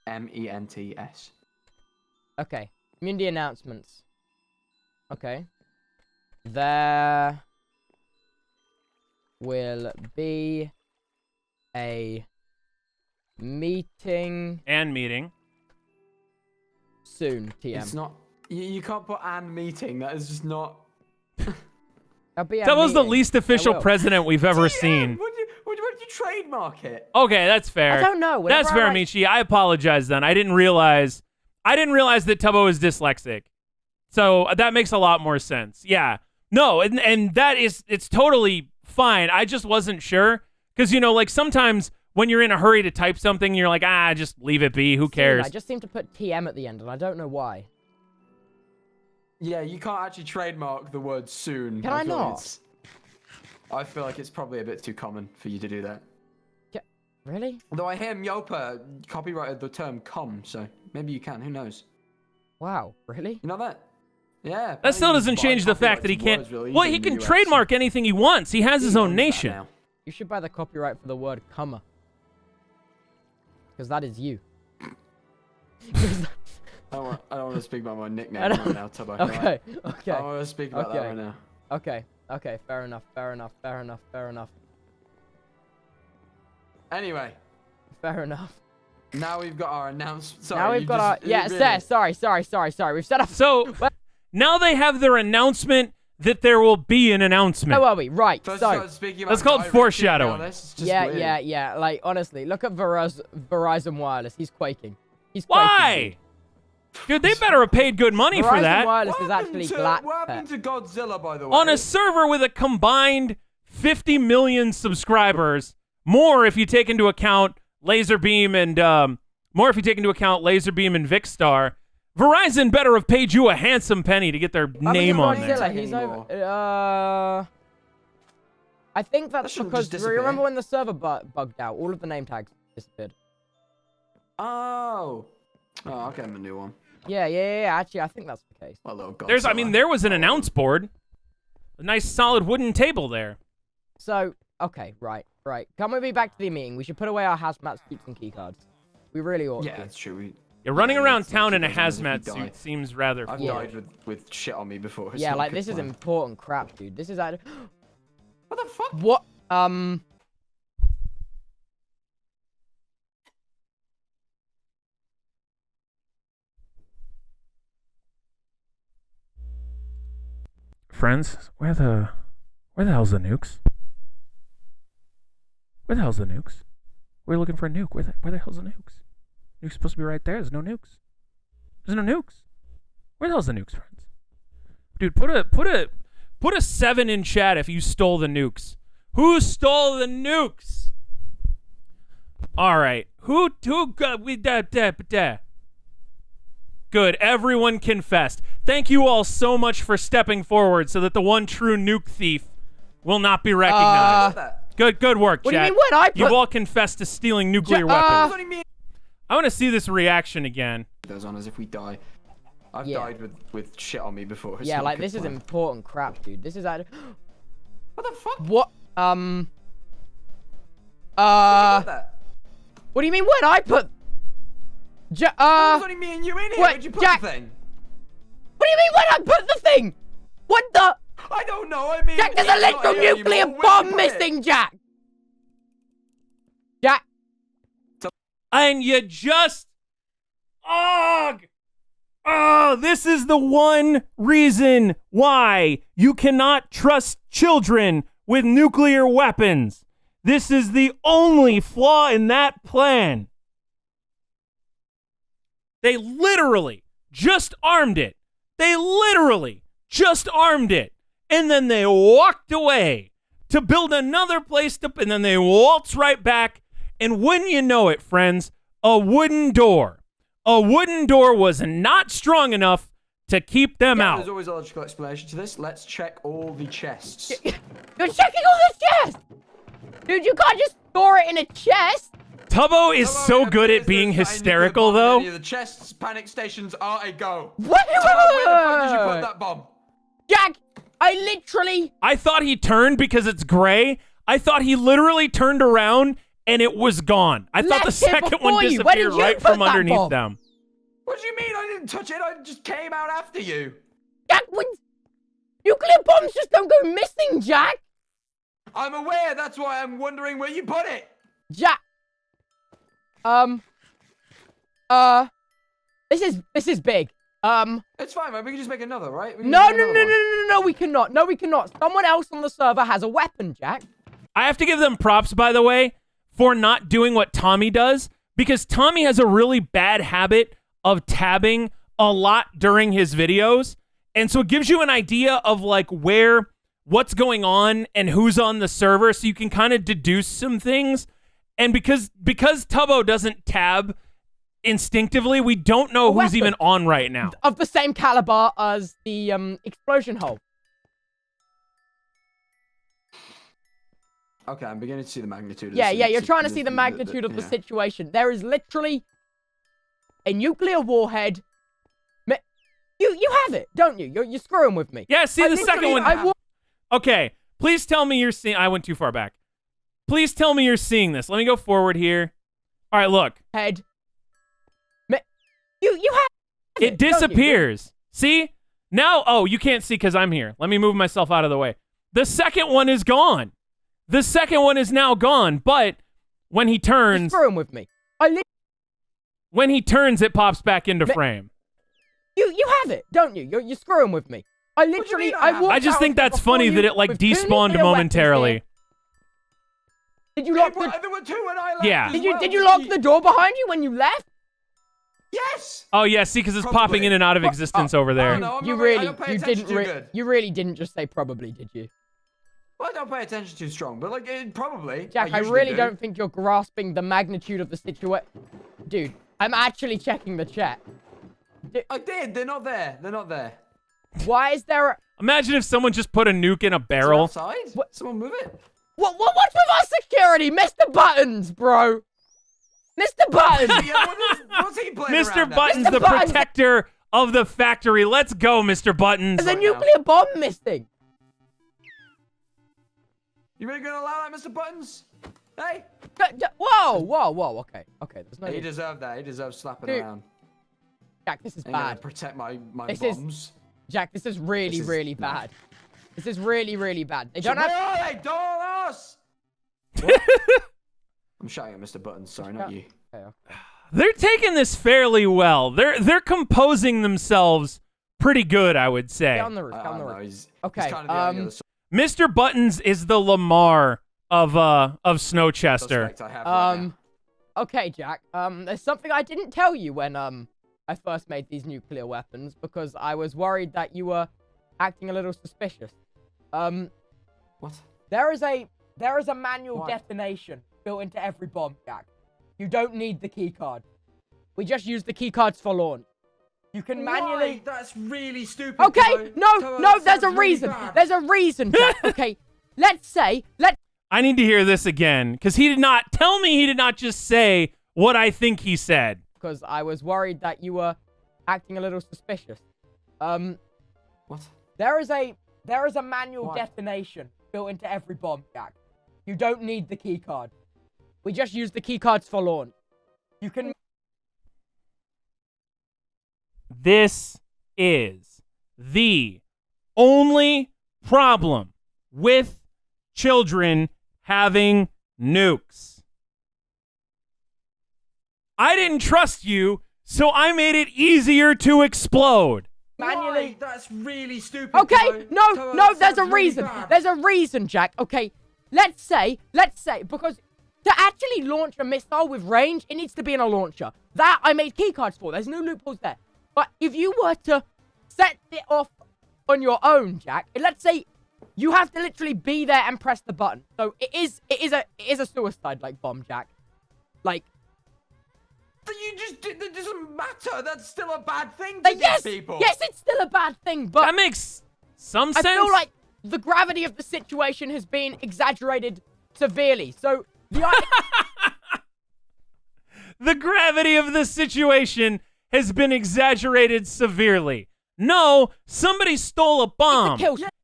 MENTS. Okay. Community announcements. Okay. There will be a meeting. And meeting. Soon, TM. It's not. You can't put "and meeting." That is just not. That was the least official president we've ever seen. Would you trademark it? Okay, that's fair. I don't know. That's fair, Michi. I apologize then. I didn't realize that Tubbo is dyslexic. So that makes a lot more sense. Yeah. No, and it's totally fine. I just wasn't sure. Because, you know, like sometimes when you're in a hurry to type something, you're like, just leave it be. Who cares? I just seem to put TM at the end, and I don't know why. Yeah, you can't actually trademark the word soon. Can I not? I feel like it's probably a bit too common for you to do that. Really? Although I hear Myopa copyrighted the term "cum," so maybe you can. Who knows? Wow. Really? You know that? Yeah. That still doesn't change the fact that he can't. Well, he can trademark anything he wants. He has his own nation. You should buy the copyright for the word "cummer," because that is you. I don't want to speak about my nickname right now, Tubbo. Okay. I don't want to speak about that right now. Okay. Fair enough. Anyway. Fair enough. Now we've got our announcement. Sorry, now we've got our... Yeah, sorry. We've set up... So, now they have their announcement that there will be an announcement. How are we? Right, First so... That's called foreshadowing. Yeah. Like, honestly, look at Verizon Wireless. He's quaking. Why? Dude, they better have paid good money for that. Verizon Wireless is actually black. What happened to Godzilla, by the way? On a server with a combined 50 million subscribers, more if you take into account Laserbeam and Vicstar, Verizon better have paid you a handsome penny to get their name on there. He's over. I think that's because remember when the server bugged out, all of the name tags disappeared. Oh, I'll get him a new one. Yeah. Actually, I think that's the case. There was an announce board, a nice solid wooden table there. So, okay, right. Come with me back to the meeting. We should put away our hazmat suits and keycards. We really ought to. Yeah, that's true. Running around town in a hazmat suit seems rather. I've died with shit on me before. Yeah, like this is important crap, dude. This is what the fuck? What? Friends, where the hell's the nukes? Where the hell's the nukes? We're looking for a nuke. Where the hell's the nukes? Nuke's supposed to be right there. There's no nukes. There's no nukes. Where the hell's the nukes, friends? Dude, put a 7 in chat if you stole the nukes. Who stole the nukes? All right. Who got we da. Good. Everyone confessed. Thank you all so much for stepping forward so that the one true nuke thief will not be recognized. Good work, chat. What do you mean what? You've all confessed to stealing nuclear weapons. I want to see this reaction again. Those on as if we die. I've died with shit on me before. Yeah, like this is important crap, dude. This is what the fuck? What? What do you mean? What I put? There's only me and you in here. Where'd you put the thing? What do you mean? When I put the thing? What the? I don't know. I mean, Jack, there's a electronuclear bomb missing, Jack. Jack. And you just... Oh, this is the one reason why you cannot trust children with nuclear weapons. This is the only flaw in that plan. They literally just armed it. And then they walked away to build another place and then they waltz right back. And wouldn't you know it, friends, a wooden door was not strong enough to keep them out. There's always a logical explanation to this. Let's check all the chests. You're checking all the chests! Dude, you can't just store it in a chest! Tubbo is so good at being hysterical, though. The chests, panic stations are a go. What? Where the fuck did you put that bomb? Jack, I thought he turned because it's gray. I thought he literally turned around and it was gone. I thought the second one disappeared right from underneath them. What do you mean? I didn't touch it. I just came out after you. Jack, nuclear bombs just don't go missing, Jack. I'm aware. That's why I'm wondering where you put it. Jack. This is big. It's fine, man. We can just make another, right? No, we cannot. No, we cannot. Someone else on the server has a weapon, Jack. I have to give them props, by the way, for not doing what Tommy does, because Tommy has a really bad habit of tabbing a lot during his videos. And so it gives you an idea of like what's going on and who's on the server, so you can kind of deduce some things. And because Tubbo doesn't tab instinctively, we don't know who's even on right now. Of the same caliber as the explosion hole. Okay, I'm beginning to see the magnitude. Yeah, you're trying to see the magnitude of the situation. There is literally a nuclear warhead. You have it, don't you? You're screwing with me. Yeah, see the second one. Okay, please tell me you're seeing. I went too far back. Please tell me you're seeing this. Let me go forward here. All right, look. Head. You have it disappears. See? Now, oh, you can't see because I'm here. Let me move myself out of the way. The second one is gone. The second one is now gone, but when he turns... You're screwing with me. When he turns, it pops back into frame. You have it, don't you? You're screwing with me. I just think that's funny that it, like, despawned momentarily. Did you lock the... There were two when I left. Yeah. Did you lock the door behind you when you left? Yes. Oh yeah, see, because it's popping in and out of existence over there. No, you really didn't just say probably, did you? Well, I don't pay attention too strong, but like probably. Jack, I really don't think you're grasping the magnitude of the situation. Dude, I'm actually checking the chat. I did. They're not there. They're not there. Why is there? Imagine if someone just put a nuke in a barrel. Outside? What? Someone move it. What's with our security, Mr. Buttons, bro? Mr. Buttons! What's he playing Mr. Buttons, the protector of the factory. Let's go, Mr. Buttons. There's a nuclear bomb missing. You really gonna allow that, Mr. Buttons? Hey! Whoa. Okay. There's no. He deserved that. He deserves slapping around. Jack, this is I'm bad. gonna protect my bombs. Jack, this is really bad. This is really bad. They don't have. Where are they? Dollars! I'm shouting at Mr. Buttons. Sorry, not you. Okay. They're taking this fairly well. They're composing themselves pretty good, I would say. Get on the roof. Get on the roof. He's Okay. kind of Mr. Buttons is the Lamar of Snowchester. Okay, Jack. There's something I didn't tell you when I first made these nuclear weapons because I was worried that you were acting a little suspicious. What? There is a manual detonation built into every bomb, Jack. You don't need the key card. We just use the key cards for launch. You can manually... That's really stupid. Okay, no, there's a reason. There's a reason, Jack. Okay, let's say... I need to hear this again, because he did not... Tell me he did not just say what I think he said. Because I was worried that you were acting a little suspicious. What? There is a manual detonation built into every bomb, Jack. You don't need the key card. We just use the key cards for launch. You can... This is the only problem with children having nukes. I didn't trust you, so I made it easier to explode. Manually. That's really stupid. Okay, no, there's a reason. There's a reason, Jack. Okay, let's say, because to actually launch a missile with range, it needs to be in a launcher. That I made keycards for. There's no loopholes there. But if you were to set it off on your own, Jack, let's say you have to literally be there and press the button. So it is a suicide-like bomb, Jack. Like. It doesn't matter. That's still a bad thing to these people. Yes, it's still a bad thing, but... That makes some sense. I feel like the gravity of the situation has been exaggerated severely. So, the gravity of the situation has been exaggerated severely. No, somebody stole a bomb.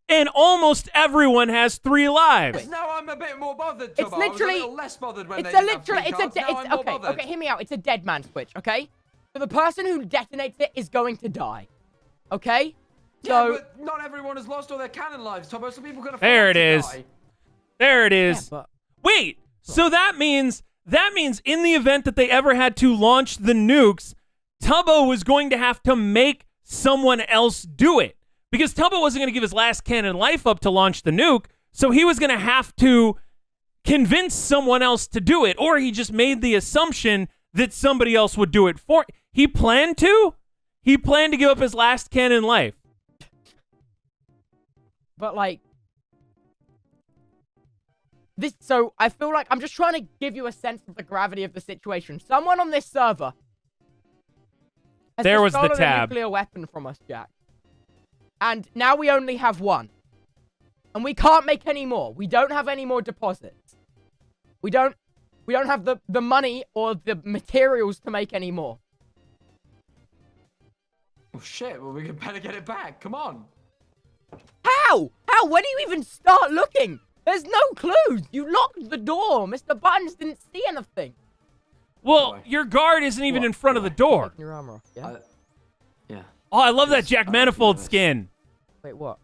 And almost everyone has 3 lives. Now I'm a bit more bothered. It's literally... I was a little less bothered when okay, hear me out. It's a dead man switch, okay? So the person who detonates it is going to die. Okay? Yeah, but not everyone has lost all their cannon lives, Tubbo, so people can afford There it is. Die. There it is. Yeah, but... Wait, so that means in the event that they ever had to launch the nukes, Tubbo was going to have to make someone else do it. Because Tubbo wasn't going to give his last cannon life up to launch the nuke, so he was going to have to convince someone else to do it, or he just made the assumption that somebody else would do it for. He planned to? He planned to give up his last cannon life. But like, so I feel like I'm just trying to give you a sense of the gravity of the situation. Someone on this server has there was the stolen tab. a nuclear weapon from us, Jack. And now we only have 1. And we can't make any more. We don't have any more deposits. We don't have the money or the materials to make any more. Oh shit, well we can better get it back. Come on. How? How? Where do you even start looking? There's no clues. You locked the door. Mr. Buttons didn't see anything. Well, Boy. your guard isn't even What? in front of the door. Taking your armor off, yeah? Yeah, Oh, I love that Yes, Jack I Manifold noticed. skin. Wait, what?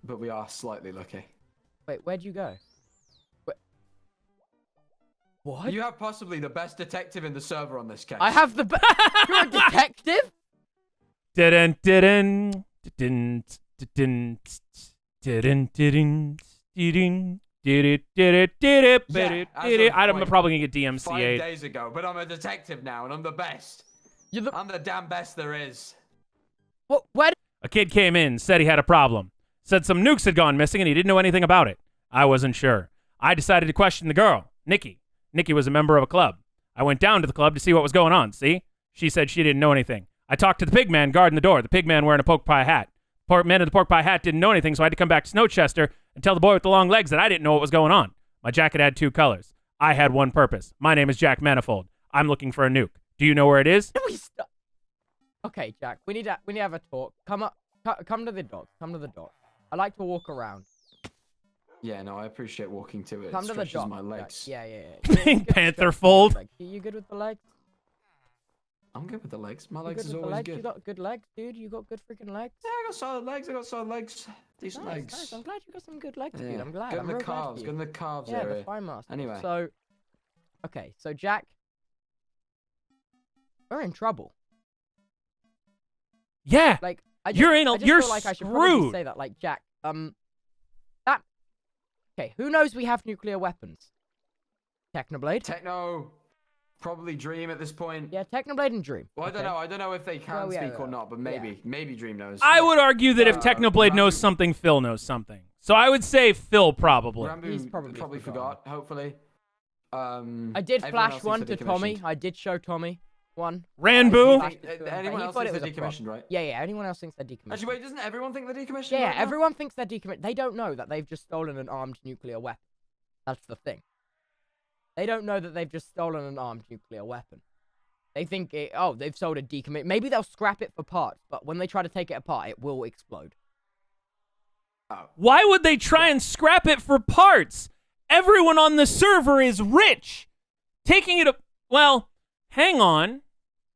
but we are slightly lucky. Wait, where'd you go? What? You have possibly the best detective in the server on this case. I have the You're a detective? Didn't didn't didn't didn't didn't didn't didn't did it did it did it Yeah, did it as did it. of, I'm like, probably gonna get 5 DMCA'd. days ago, but I'm a detective now, and I'm the best. You're the I'm the damn best there is. what? Where? A kid came in, said he had a problem, said some nukes had gone missing and he didn't know anything about it. I wasn't sure. I decided to question the girl, Nikki. Nikki was a member of a club. I went down to the club to see what was going on, see? She said she didn't know anything. I talked to the pig man guarding the door, the pig man wearing a pork pie hat. The man in the pork pie hat didn't know anything, so I had to come back to Snowchester and tell the boy with the long legs that I didn't know what was going on. My jacket had 2 colors. I had one purpose. My name is Jack Manifold. I'm looking for a nuke. Do you know where it is? Do we stop? Okay, Jack. We need to have a talk. Come to the dock. Come to the dock. I like to walk around. Yeah, no, I appreciate walking to it. Come It to the stretches dock. my Jack. legs. Yeah. Pink Panther fold. Are you good with the legs? I'm good with the legs. My You legs good is with the always legs? You good. got good legs, dude. You got good freaking legs. Yeah, I got solid legs. I got solid legs. Decent Nice, legs. nice. I'm glad you got some good legs, dude. Yeah. I'm glad. Good I'm in the real glad for calves. you. Good in the calves Yeah, area. the thigh master. Anyway. So, okay, so Jack, we're in trouble. Yeah. Like, I just, You're in I just you're feel like I should probably screwed. say that. Like, Jack, okay, who knows we have nuclear weapons? Technoblade? Techno, probably Dream at this point. Yeah, Technoblade and Dream. Well, I don't okay? know. I don't know if they can Well, yeah, speak or not, but maybe Dream knows. I would argue that if Technoblade Ranboo- knows something, Phil knows something. So I would say Phil probably. Ranboo He's probably forgot. Hopefully. I did everyone flash else one thinks to they're Tommy. decommissioned. I did show Tommy one. Ranboo? Flashed it to him, but Anyone he else thought thinks it they're was a pro. decommissioned, right? Yeah, anyone else thinks they're decommissioned. Actually, wait, doesn't everyone think they're decommissioned? Yeah, right now? everyone thinks they're decommissioned. They don't know that they've just stolen an armed nuclear weapon. That's the thing. They don't know that they've just stolen an armed nuclear weapon. They think, they've sold a decommit. Maybe they'll scrap it for parts, but when they try to take it apart, it will explode. Oh. Why would they try and scrap it for parts? Everyone on the server is rich. Taking it well, hang on.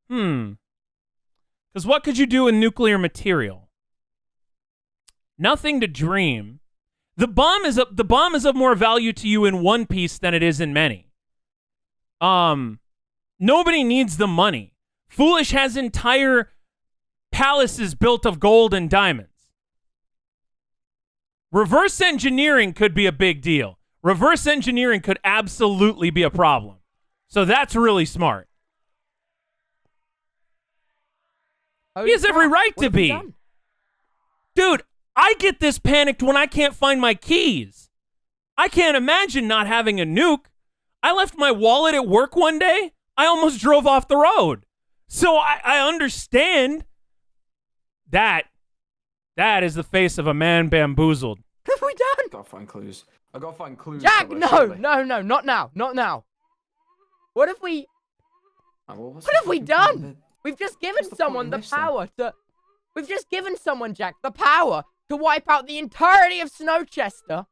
Because what could you do with nuclear material? Nothing to Dream. The bomb is of more value to you in one piece than it is in many. Nobody needs the money. Foolish has entire palaces built of gold and diamonds. Reverse engineering could be a big deal. Reverse engineering could absolutely be a problem. So that's really smart. He has every right to be. Dude, I get this panicked when I can't find my keys. I can't imagine not having a nuke. I left my wallet at work one day. I almost drove off the road. So I understand that. That is the face of a man bamboozled. What have we done? I gotta find clues. I gotta find clues. Jack, somewhere, no, surely. no, not now, not now. What have we? Oh, well, what's What the have we fucking point done? of We've just given What's the point someone in the this then? power to. We've just given someone, Jack, the power to wipe out the entirety of Snowchester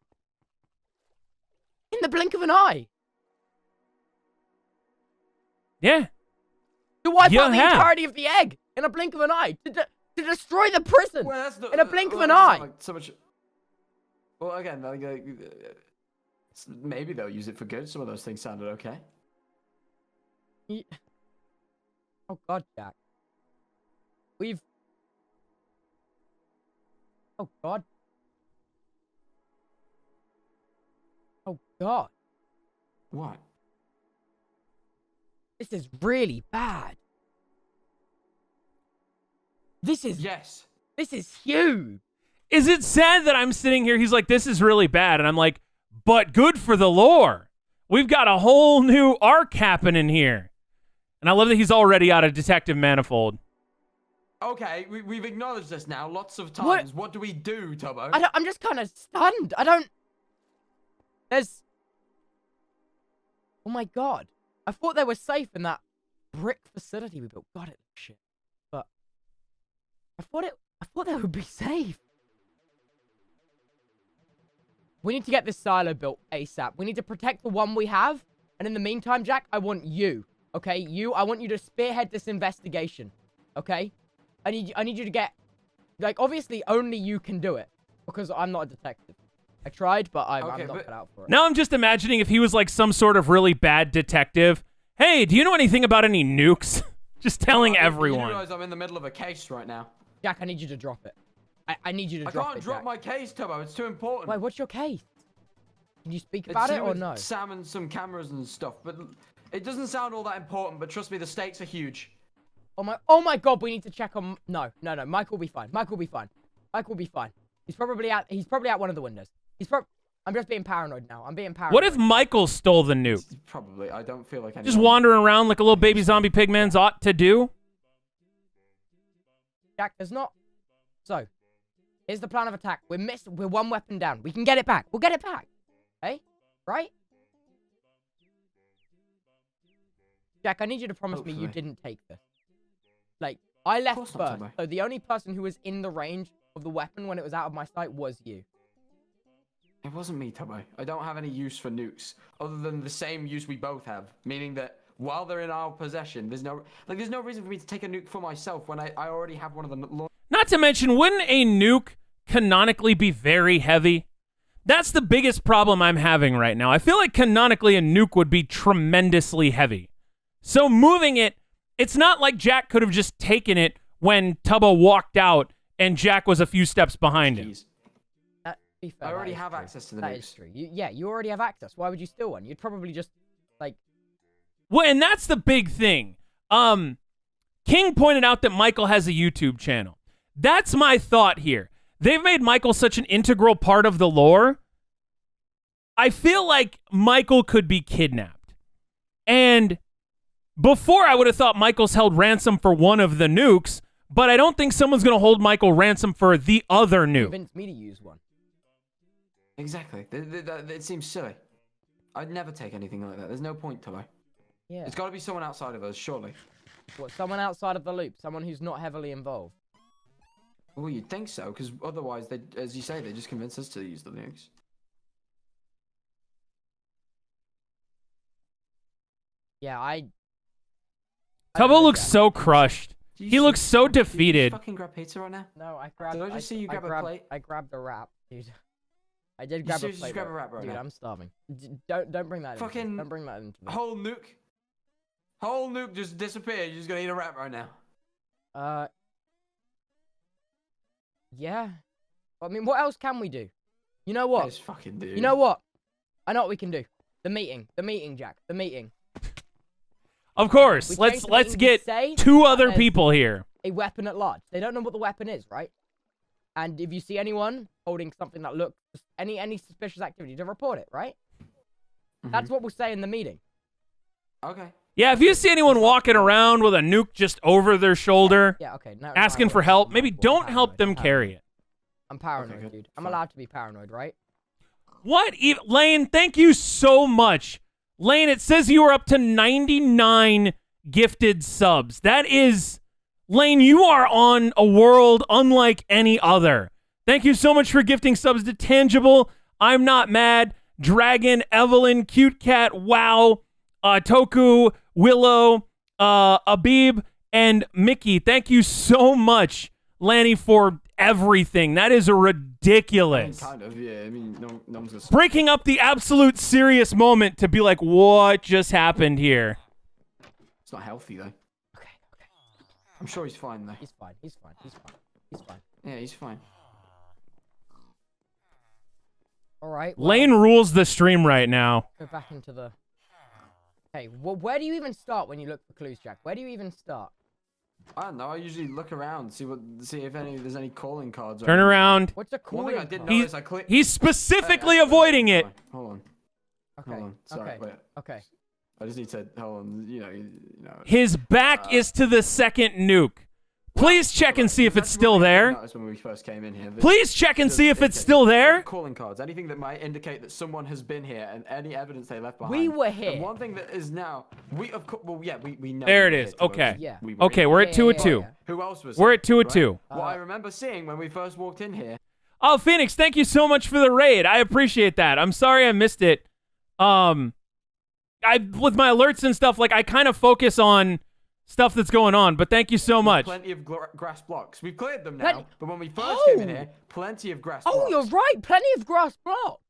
in the blink of an eye. Yeah. To wipe You out the have. entirety of the egg in a blink of an eye. To destroy the prison Well, that's in a blink of an that's not eye. like so much. Well, again, maybe they'll use it for good. Some of those things sounded okay. Oh God, Jack. We've. Oh God. Oh God. What? This is really bad. This is Yes. This is huge. Is it sad that I'm sitting here? He's like, this is really bad. And I'm like, but good for the lore. We've got a whole new arc happening here. And I love that he's already out of Detective Manifold. Okay, we've acknowledged this now lots of times. What do we do, Tubbo? I'm just kind of stunned. There's. Oh my god. I thought they were safe in that brick facility we built. God, it looks shit. But I thought they would be safe. We need to get this silo built ASAP. We need to protect the one we have. And in the meantime, Jack, I want you. Okay? I want you to spearhead this investigation. Okay? I need you to get... Like, obviously, only you can do it. Because I'm not a detective. I tried, but I'm not cut out for it. Now I'm just imagining if he was like some sort of really bad detective. Hey, do you know anything about any nukes? Just telling everyone. You realize I'm in the middle of a case right now. Jack, I need you to drop it. I need you to drop it, I can't drop my case, Tubbo. It's too important. Wait, what's your case? Can you speak about it or no? Sam and some cameras and stuff, but it doesn't sound all that important, but trust me, the stakes are huge. Oh my god, we need to check on... No. Mike will be fine. Mike will be fine. He's probably out one of the windows. I'm just being paranoid now. I'm being paranoid. What if Michael stole the nuke? Probably. I don't feel like anyone... Just wandering around like a little baby zombie pigman's ought to do? Jack, there's not... So, here's the plan of attack. We're one weapon down. We can get it back. We'll get it back. Hey? Right? Jack, I need you to promise me you didn't take this. Like, I left first. So the only person who was in the range of the weapon when it was out of my sight was you. It wasn't me, Tubbo. I don't have any use for nukes, other than the same use we both have. Meaning that while they're in our possession, there's no reason for me to take a nuke for myself when I already have one of them. Not to mention, wouldn't a nuke canonically be very heavy? That's the biggest problem I'm having right now. I feel like canonically a nuke would be tremendously heavy. So moving it, it's not like Jack could have just taken it when Tubbo walked out and Jack was a few steps behind him. I already have access to the nukes. That is true. You already have access. Why would you steal one? You'd probably just, like... Well, and that's the big thing. King pointed out that Michael has a YouTube channel. That's my thought here. They've made Michael such an integral part of the lore. I feel like Michael could be kidnapped. And before I would have thought Michael's held ransom for one of the nukes, but I don't think someone's going to hold Michael ransom for the other nuke. Convince me to use one. Exactly. It seems silly. I'd never take anything like that. There's no point, Tubbo. Yeah. It's got to be someone outside of us, surely. What, someone outside of the loop? Someone who's not heavily involved? Well, you'd think so, because otherwise, as you say, they just convince us to use the nukes. Yeah, Tubbo looks so crushed. He looks so defeated. Did you fucking grab pizza right now? No, I grabbed... Did I just see you grab a plate? I grabbed a wrap, dude. I did grab a plate. Just grab a wrap right dude, now? I'm starving. Don't bring that Fucking... in. Don't bring that into this. Whole nuke just disappeared. You're just gonna eat a wrap right now. Yeah. I mean, what else can we do? You know what? This fucking dude. You know what? I know what we can do. The meeting, Jack. The meeting. Of course. Let's get two other people here. A weapon at large. They don't know what the weapon is, right? And if you see anyone holding something that looks any suspicious activity, to report it, right? That's what we'll say in the meeting. Okay. Yeah, if you see anyone walking around with a nuke just over their shoulder, okay. No, asking for help, maybe don't help them carry it. I'm paranoid, dude. I'm allowed to be paranoid, right? What? Lane, thank you so much. Lane, it says you are up to 99 gifted subs. That is... Lane, you are on a world unlike any other. Thank you so much for gifting subs to Tangible, I'm Not Mad, Dragon, Evelyn, Cute Cat, Wow, Toku, Willow, Abib, and Mickey. Thank you so much, Lanny, for everything. That is ridiculous. I mean, kind of, yeah. I mean, no one's gonna... Breaking up the absolute serious moment to be like, what just happened here? It's not healthy, though. Okay. I'm sure he's fine, though. He's fine. Yeah, he's fine. All right. Well, Lane rules the stream right now. Go back into the... Hey, well, where do you even start when you look for clues, Jack? Where do you even start? I don't know. I usually look around, see if there's any calling cards. Turn around. What's a calling card? He's specifically avoiding it. Hold on. Okay. Hold on. Sorry, wait. Okay. I just need to hold on. You know. His back is to the second nuke. Please check and see if it's still there. Noticed when we first came in here. Please check and see if it's still there. Calling cards, anything that might indicate that someone has been here, and any evidence they left behind. We were here. And one thing that is now, we of course, well, yeah, we know. There we it were is. here, Tubbo, Okay. 'cause Yeah. we were Okay, in we're here. at 2 of 2. Who else was? We're at 2 of right? 2. What I remember seeing when we first walked in here. Oh, Phoenix, thank you so much for the raid. I appreciate that. I'm sorry I missed it. With my alerts and stuff, like I kind of focus on stuff that's going on, but thank you so much. Plenty of grass blocks. We've cleared them now, but when we first came in here, plenty of grass blocks. Oh, you're right. Plenty of grass blocks.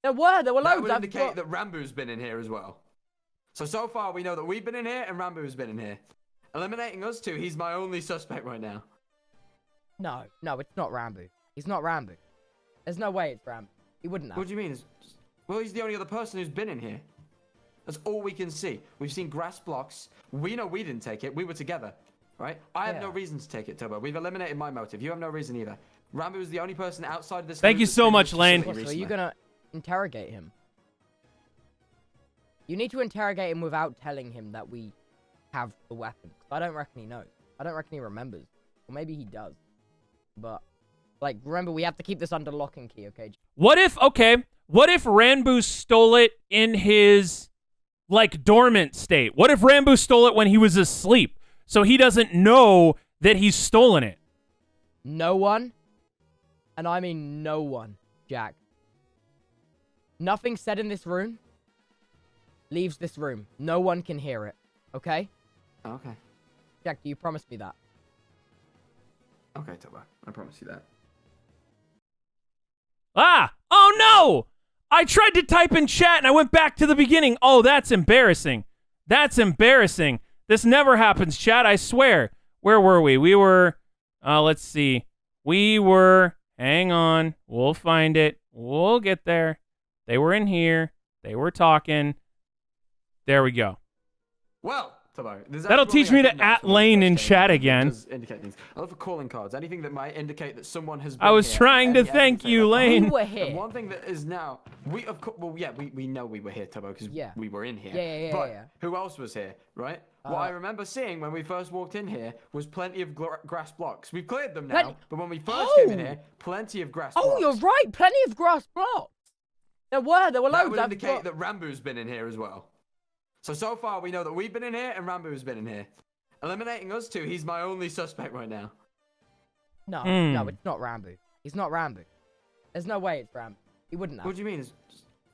There were That loads. would indicate that Ranboo's been in here as well. So far we know that we've been in here and Ranboo's been in here. Eliminating us two, he's my only suspect right now. No, it's not Ranboo. He's not Ranboo. There's no way it's Ranboo. He wouldn't have. What do you mean? Well, he's the only other person who's been in here. That's all we can see. We've seen grass blocks. We know we didn't take it. We were together, right? I have no reason to take it, Tubbo. We've eliminated my motive. You have no reason either. Ranboo is the only person outside of this. Thank you so much, Lane. So are you gonna interrogate him? You need to interrogate him without telling him that we have the weapon. I don't reckon he knows. I don't reckon he remembers. Or maybe he does. But, like, remember, we have to keep this under lock and key, okay? What if Ranboo stole it in his, like, dormant state? What if Ranboo stole it when he was asleep? So he doesn't know that he's stolen it. No one, and I mean no one, Jack. Nothing said in this room leaves this room. No one can hear it, okay? Okay. Jack, do you promise me that? Okay, Tubbo. I promise you that. Ah! Oh no! I tried to type in chat and I went back to the beginning. Oh, that's embarrassing. That's embarrassing. This never happens, chat, I swear. Where were we? We were, let's see. We were, hang on. We'll find it. We'll get there. They were in here. They were talking. There we go. Well, Tubbo, that'll teach me to at Lane in chat again. Indicate things. I love for calling cards. Anything that might indicate that someone has been I was here, trying to any thank evidence you, they left Lane. We were here. And one thing that is now, we of course, well, yeah, we know we were here, Tubbo, because we were in here. Yeah. But who else was here, right? What I remember seeing when we first walked in here was plenty of grass blocks. We've cleared them now, but when we first came in here, plenty of grass blocks. Oh, you're right. Plenty of grass blocks. There were loads. That would indicate that Ranboo's been in here as well. So far we know that we've been in here and Ranboo's been in here. Eliminating us two, he's my only suspect right now. No, it's not Ranboo. He's not Ranboo. There's no way it's Ranboo. He wouldn't have. What do you mean?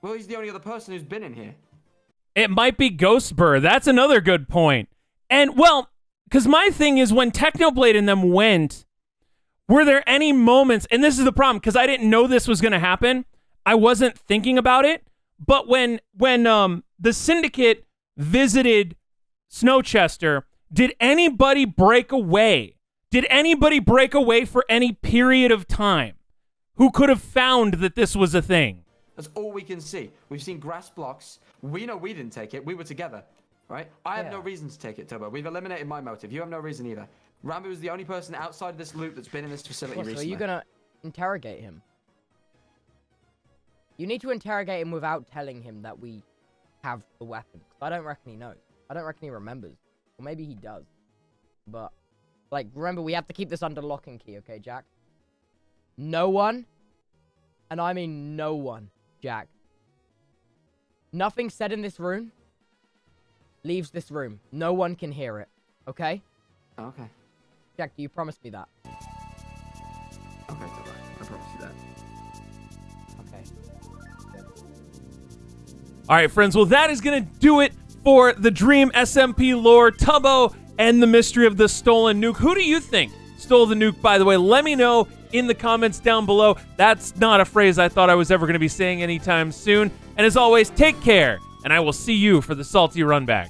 Well, he's the only other person who's been in here. It might be Ghostbur. That's another good point. And, well, because my thing is when Technoblade and them went, were there any moments, and this is the problem, because I didn't know this was going to happen. I wasn't thinking about it. But when the Syndicate visited Snowchester, did anybody break away? Did anybody break away for any period of time who could have found that this was a thing? That's all we can see. We've seen grass blocks. We know we didn't take it. We were together, right? I have no reason to take it, Tubbo. We've eliminated my motive. You have no reason either. Ranboo is the only person outside this loop that's been in this facility recently. So are you going to interrogate him? You need to interrogate him without telling him that we have the weapon. I don't reckon he knows. I don't reckon he remembers. Or maybe he does. But, like, remember, we have to keep this under lock and key, okay, Jack? No one, and I mean no one, Jack. Nothing said in this room leaves this room. No one can hear it, okay? Okay. Jack, do you promise me that? Okay, Tubbo. I promise you that. All right, friends. Well, that is going to do it for the Dream SMP lore, Tubbo, and the mystery of the stolen nuke. Who do you think stole the nuke, by the way? Let me know in the comments down below. That's not a phrase I thought I was ever going to be saying anytime soon. And as always, take care, and I will see you for the salty run back.